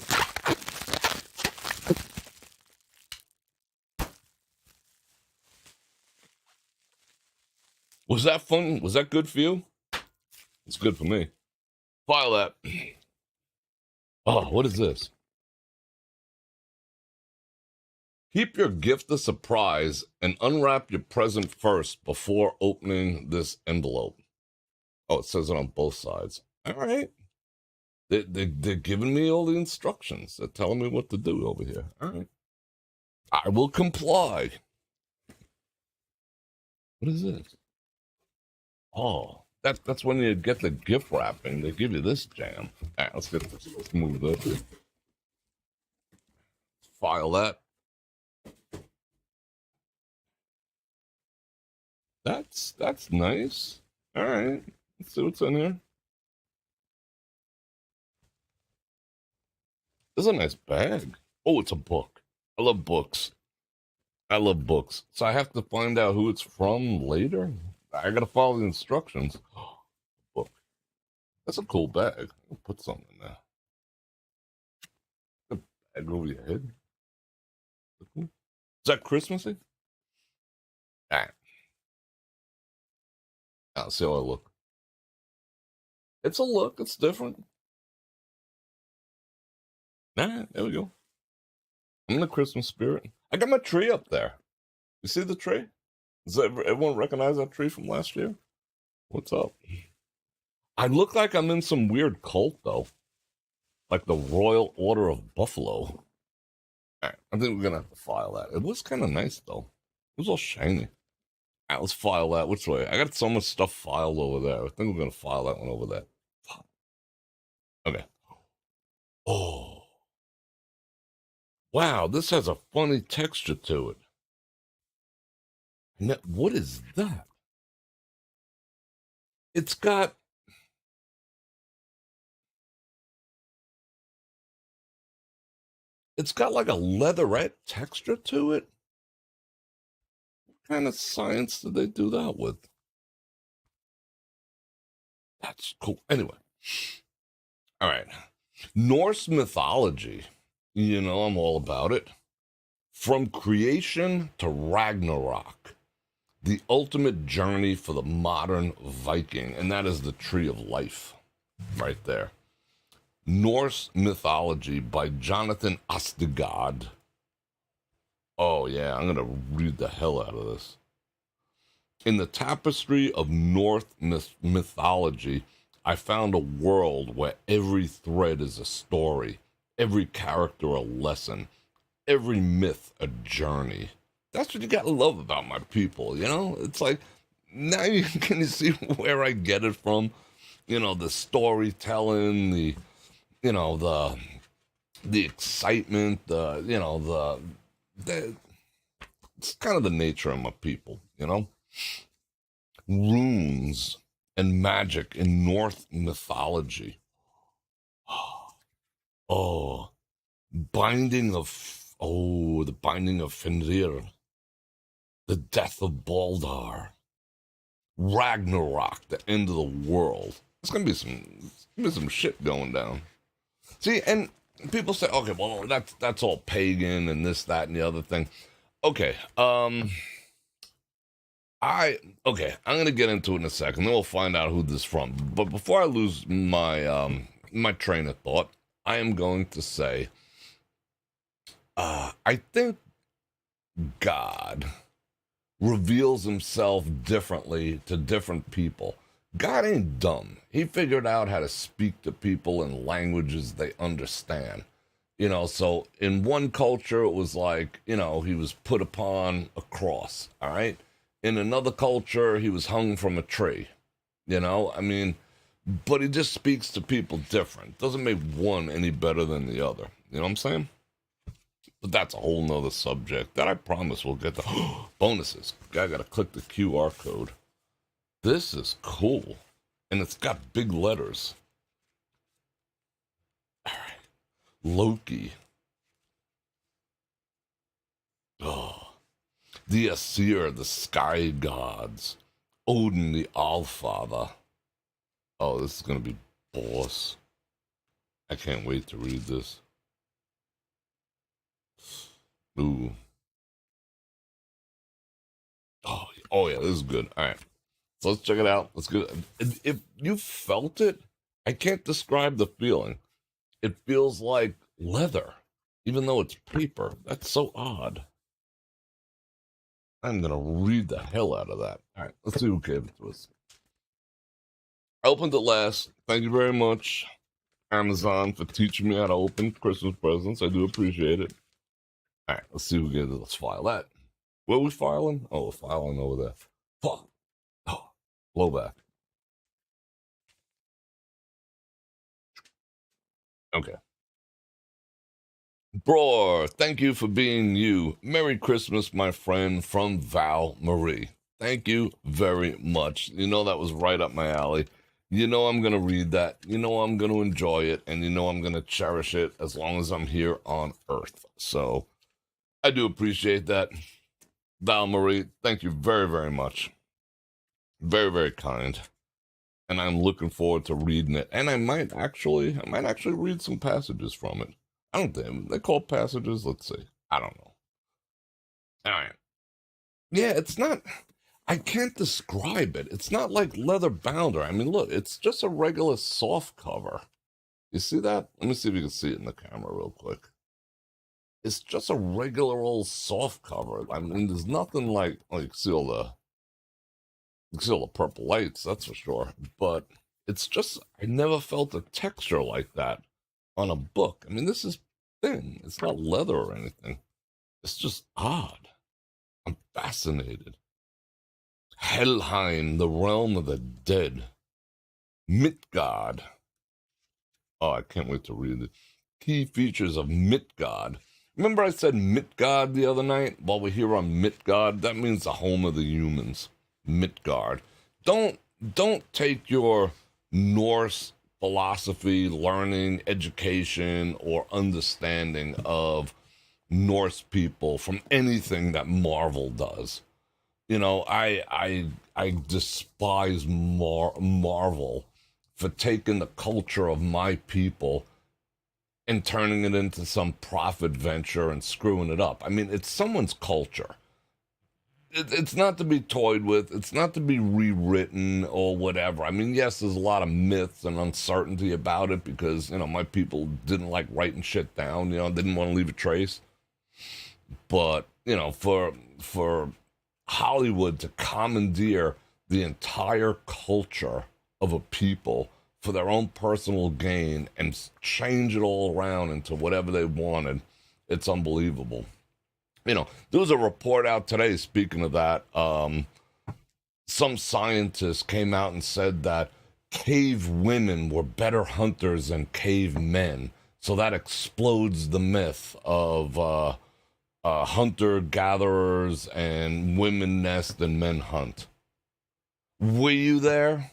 Was that fun? Was that good for you? It's good for me. File that. Oh, what is this? Keep your gift a surprise and unwrap your present first before opening this envelope. Oh, it says it on both sides. All right. They're giving me all the instructions. They're telling me what to do over here. All right. I will comply. What is this? Oh, that's when you get the gift wrapping. They give you this jam. All right, let's get this. Let's move this. File that. That's nice. All right. Let's see what's in here. This is a nice bag. Oh, it's a book. I love books. I love books. So I have to find out who it's from later. I gotta follow the instructions. Book. That's a cool bag. I'll put something in there. A bag over your head. Is that Christmassy? All right. I'll see how I look. It's a look. It's different. Nah, there we go. I'm in the Christmas spirit. I got my tree up there. You see the tree? Does everyone recognize that tree from last year? What's up? I look like I'm in some weird cult, though. Like the Royal Order of Buffalo. All right, I think we're going to have to file that. It was kind of nice, though. It was all shiny. All right, let's file that. Which way? I got so much stuff filed over there. I think we're going to file that one over there. Okay. Oh. Wow, this has a funny texture to it. Now, what is that? It's got like a leatherette texture to it. What kind of science did they do that with? That's cool. Anyway. All right. Norse mythology. You know, I'm all about it. From creation to Ragnarok, the ultimate journey for the modern Viking, and that is the Tree of Life, right there. Norse mythology by Jonathan Ostegard. Oh yeah, I'm gonna read the hell out of this. In the tapestry of Norse mythology, I found a world where every thread is a story, every character a lesson, every myth a journey. That's what you gotta love about my people, you know? It's like, now you can see where I get it from? You know, the storytelling, you know, the excitement, it's kind of the nature of my people, you know? Runes and magic in Norse mythology. Oh, the binding of Fenrir, the death of Baldar, Ragnarok, the end of the world. It's gonna be some shit going down. See, and people say, okay, well, that's all pagan and this, that, and the other thing. Okay, I'm gonna get into it in a second. Then we'll find out who this is from. But before I lose my my train of thought, I am going to say, I think God reveals himself differently to different people. God ain't dumb. He figured out how to speak to people in languages they understand. You know, so in one culture, it was like, you know, he was put upon a cross, all right? In another culture, he was hung from a tree, you know? I mean, but he just speaks to people different. Doesn't make one any better than the other. You know what I'm saying? But that's a whole nother subject that I promise we'll get to. Bonuses. I gotta click the QR code. This is cool. And it's got big letters. All right. Loki. Oh. The Aesir, the sky gods. Odin, the Allfather. Oh, this is gonna be boss. I can't wait to read this. Ooh. Oh yeah, this is good. All right. So let's check it out. Let's go. If you felt it, I can't describe the feeling. It feels like leather, even though it's paper. That's so odd. I'm gonna read the hell out of that. All right, let's see who gave it to us. I opened it last. Thank you very much, Amazon, for teaching me how to open Christmas presents. I do appreciate it. All right, let's see who gets it. Let's file that. Where are we filing? Oh, we're filing over there. Fuck. Oh, blowback. Okay. Bror, thank you for being you. Merry Christmas, my friend, from Val Marie. Thank you very much. You know that was right up my alley. You know I'm going to read that. You know I'm going to enjoy it. And you know I'm going to cherish it as long as I'm here on Earth. So I do appreciate that. Val Marie, thank you very, very much. Very, very kind. And I'm looking forward to reading it. And I might actually read some passages from it. I don't think they call passages. Let's see. I don't know. All right. Yeah, it's not. I can't describe it. It's not like leather bounder. I mean, look, it's just a regular soft cover. You see that? Let me see if you can see it in the camera real quick. It's just a regular old soft cover. I mean, there's nothing like see all the purple lights, that's for sure. But it's just I never felt a texture like that on a book. I mean, this is thin. It's not leather or anything. It's just odd. I'm fascinated. Helheim, the realm of the dead. Midgard. Oh, I can't wait to read it. Key features of Midgard. Remember I said Midgard the other night? While we're here on Midgard, that means the home of the humans. Midgard. Don't take your Norse philosophy, learning, education, or understanding of Norse people from anything that Marvel does. You know, I despise Marvel for taking the culture of my people and turning it into some profit venture and screwing it up. I mean, it's someone's culture. It's not to be toyed with. It's not to be rewritten or whatever. I mean, yes, there's a lot of myths and uncertainty about it because, my people didn't like writing shit down, didn't want to leave a trace. But, for Hollywood to commandeer the entire culture of a people for their own personal gain and change it all around into whatever they wanted, it's unbelievable. There was a report out today, speaking of that, some scientists came out and said that cave women were better hunters than cave men. So that explodes the myth of hunter-gatherers and women nest and men hunt. Were you there?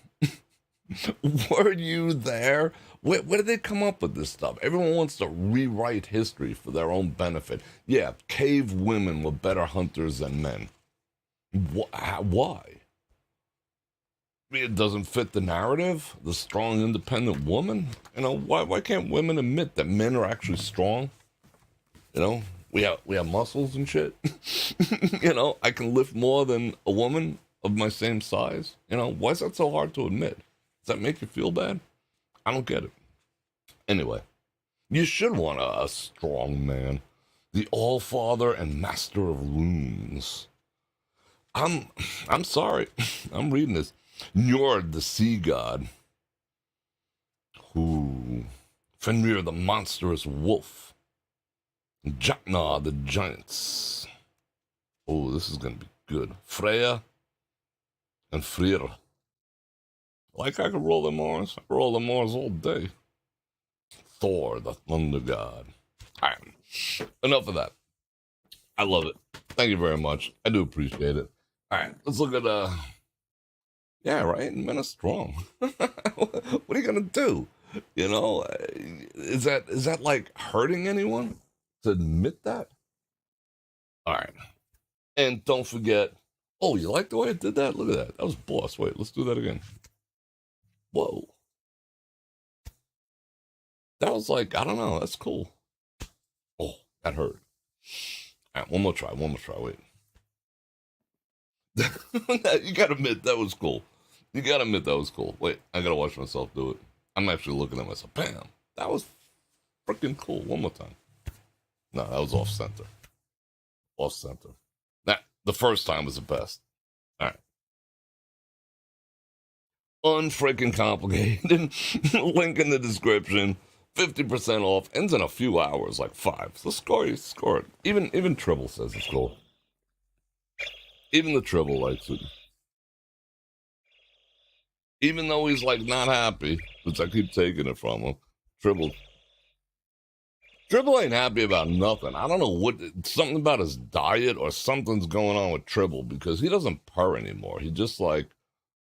Were you there? Where did they come up with this stuff? Everyone wants to rewrite history for their own benefit. Yeah, cave women were better hunters than men. Why? I mean, it doesn't fit the narrative. The strong, independent woman. Why can't women admit that men are actually strong? We have muscles and shit. I can lift more than a woman of my same size. Why is that so hard to admit? Does that make you feel bad? I don't get it. Anyway, you should want a strong man, the All-Father and Master of Runes. I'm sorry, I'm reading this. Njord, the sea god. Who? Fenrir, the monstrous wolf. Jotnar, the giants. Oh, this is gonna be good. Freya and Freyr. Like I could roll them R's. I roll them R's all day. Thor, the thunder god. All right, enough of that. I love it. Thank you very much. I do appreciate it. All right, let's look at yeah, right. Men are strong. What are you gonna do? Is that like hurting anyone to admit that? All right, and don't forget. Oh, you like the way I did that? Look at that. That was boss. Wait, let's do that again. Whoa. That was like, I don't know. That's cool. Oh, that hurt. All right, one more try. One more try. Wait. You gotta admit that was cool. You gotta admit that was cool. Wait, I gotta watch myself do it. I'm actually looking at myself. Bam. That was freaking cool. One more time. No, that was off center. Off center. That the first time was the best. All right. Unfreaking complicated. Link in the description. 50% off. Ends in a few hours, like 5. So score it. Even Tribble says it's cool. Even the Tribble likes it. Even though he's like not happy, which I keep taking it from him. Tribble ain't happy about nothing. I don't know what, something about his diet or something's going on with Tribble because he doesn't purr anymore. He just like,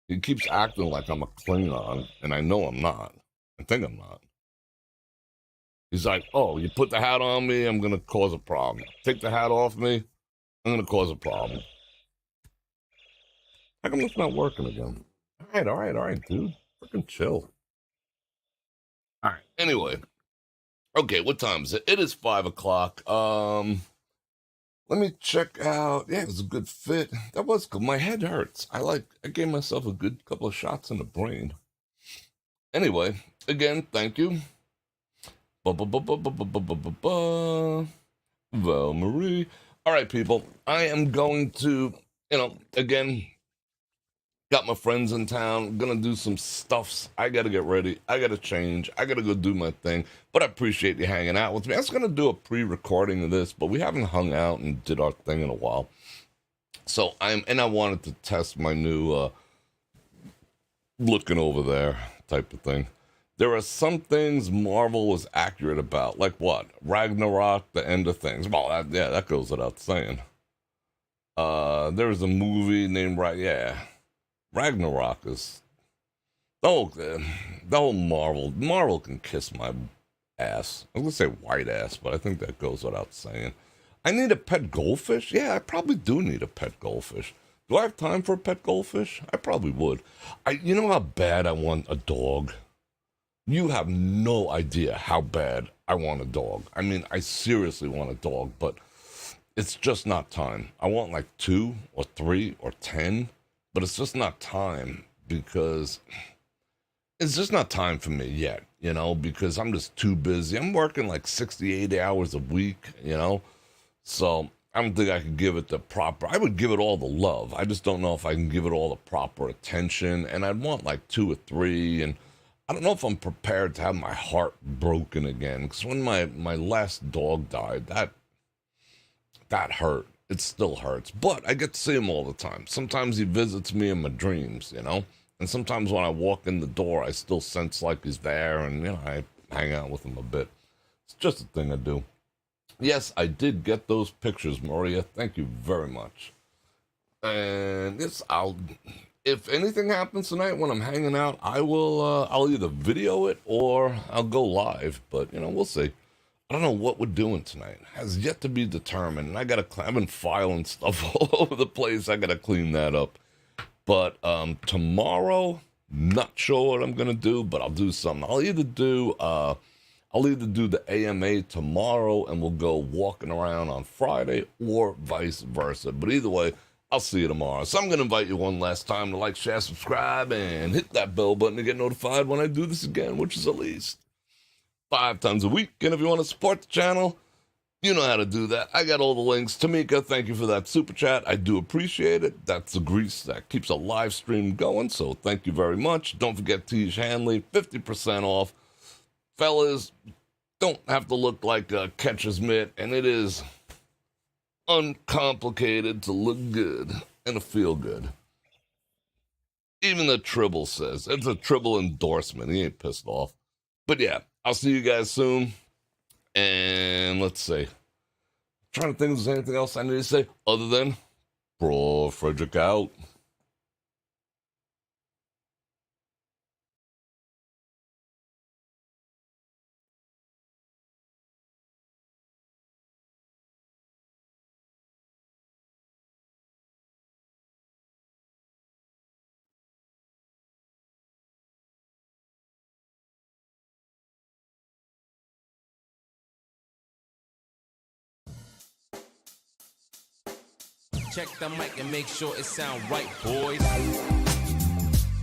he keeps acting like I'm a Klingon, and I know I'm not. I think I'm not. He's like, oh, you put the hat on me, I'm going to cause a problem. Take the hat off me, I'm going to cause a problem. How come it's not working again? All right, dude. Freaking chill. All right, anyway. Okay, what time is it? It is 5 o'clock. Let me check out. Yeah, it was a good fit. That was good. My head hurts. I gave myself a good couple of shots in the brain. Anyway, again, thank you. Val Marie. All right, people. I am going to, again, got my friends in town. Gonna do some stuffs. I gotta get ready. I gotta change. I gotta go do my thing. But I appreciate you hanging out with me. I was gonna do a pre-recording of this, but we haven't hung out and did our thing in a while. So I wanted to test my new looking over there type of thing. There are some things Marvel was accurate about, like what? Ragnarok, the end of things. Well, that goes without saying. There was a movie named Ragnarok is the whole Marvel. Marvel can kiss my ass. I was gonna say white ass, but I think that goes without saying. I need a pet goldfish? Yeah, I probably do need a pet goldfish. Do I have time for a pet goldfish? I probably would. You know how bad I want a dog? You have no idea how bad I want a dog. I mean, I seriously want a dog, but it's just not time. I want like 2 or 3 or 10, but it's just not time because it's just not time for me yet, because I'm just too busy. I'm working like 60, 80 hours a week, so I don't think I could give it I would give it all the love. I just don't know if I can give it all the proper attention, and I'd want like 2 or 3, and I don't know if I'm prepared to have my heart broken again, because when my last dog died, that hurt. It still hurts, but I get to see him all the time. Sometimes he visits me in my dreams, and sometimes when I walk in the door, I still sense like he's there, and I hang out with him a bit. It's just a thing I do. Yes, I did get those pictures, Maria. Thank you very much. And if anything happens tonight when I'm hanging out, I'll either video it or I'll go live, but we'll see. I don't know what we're doing tonight. It has yet to be determined. And I've been filing stuff all over the place. I gotta clean that up. But tomorrow, not sure what I'm gonna do, but I'll do something. I'll either do the AMA tomorrow and we'll go walking around on Friday, or vice versa. But either way, I'll see you tomorrow. So I'm gonna invite you one last time to like, share, subscribe, and hit that bell button to get notified when I do this again, which is at least 5 times a week. And if you want to support the channel, you know how to do that. I got all the links. Tamika, thank you for that super chat. I do appreciate it. That's the grease that keeps a live stream going, so thank you very much. Don't forget Tiege Hanley, 50% off. Fellas, don't have to look like a catcher's mitt, and it is uncomplicated to look good and to feel good. Even the Tribble says. It's a Tribble endorsement. He ain't pissed off. But yeah, I'll see you guys soon. And let's see. I'm trying to think if there's anything else I need to say other than Bror Fredrik out. Check the mic and make sure it sound right, boys.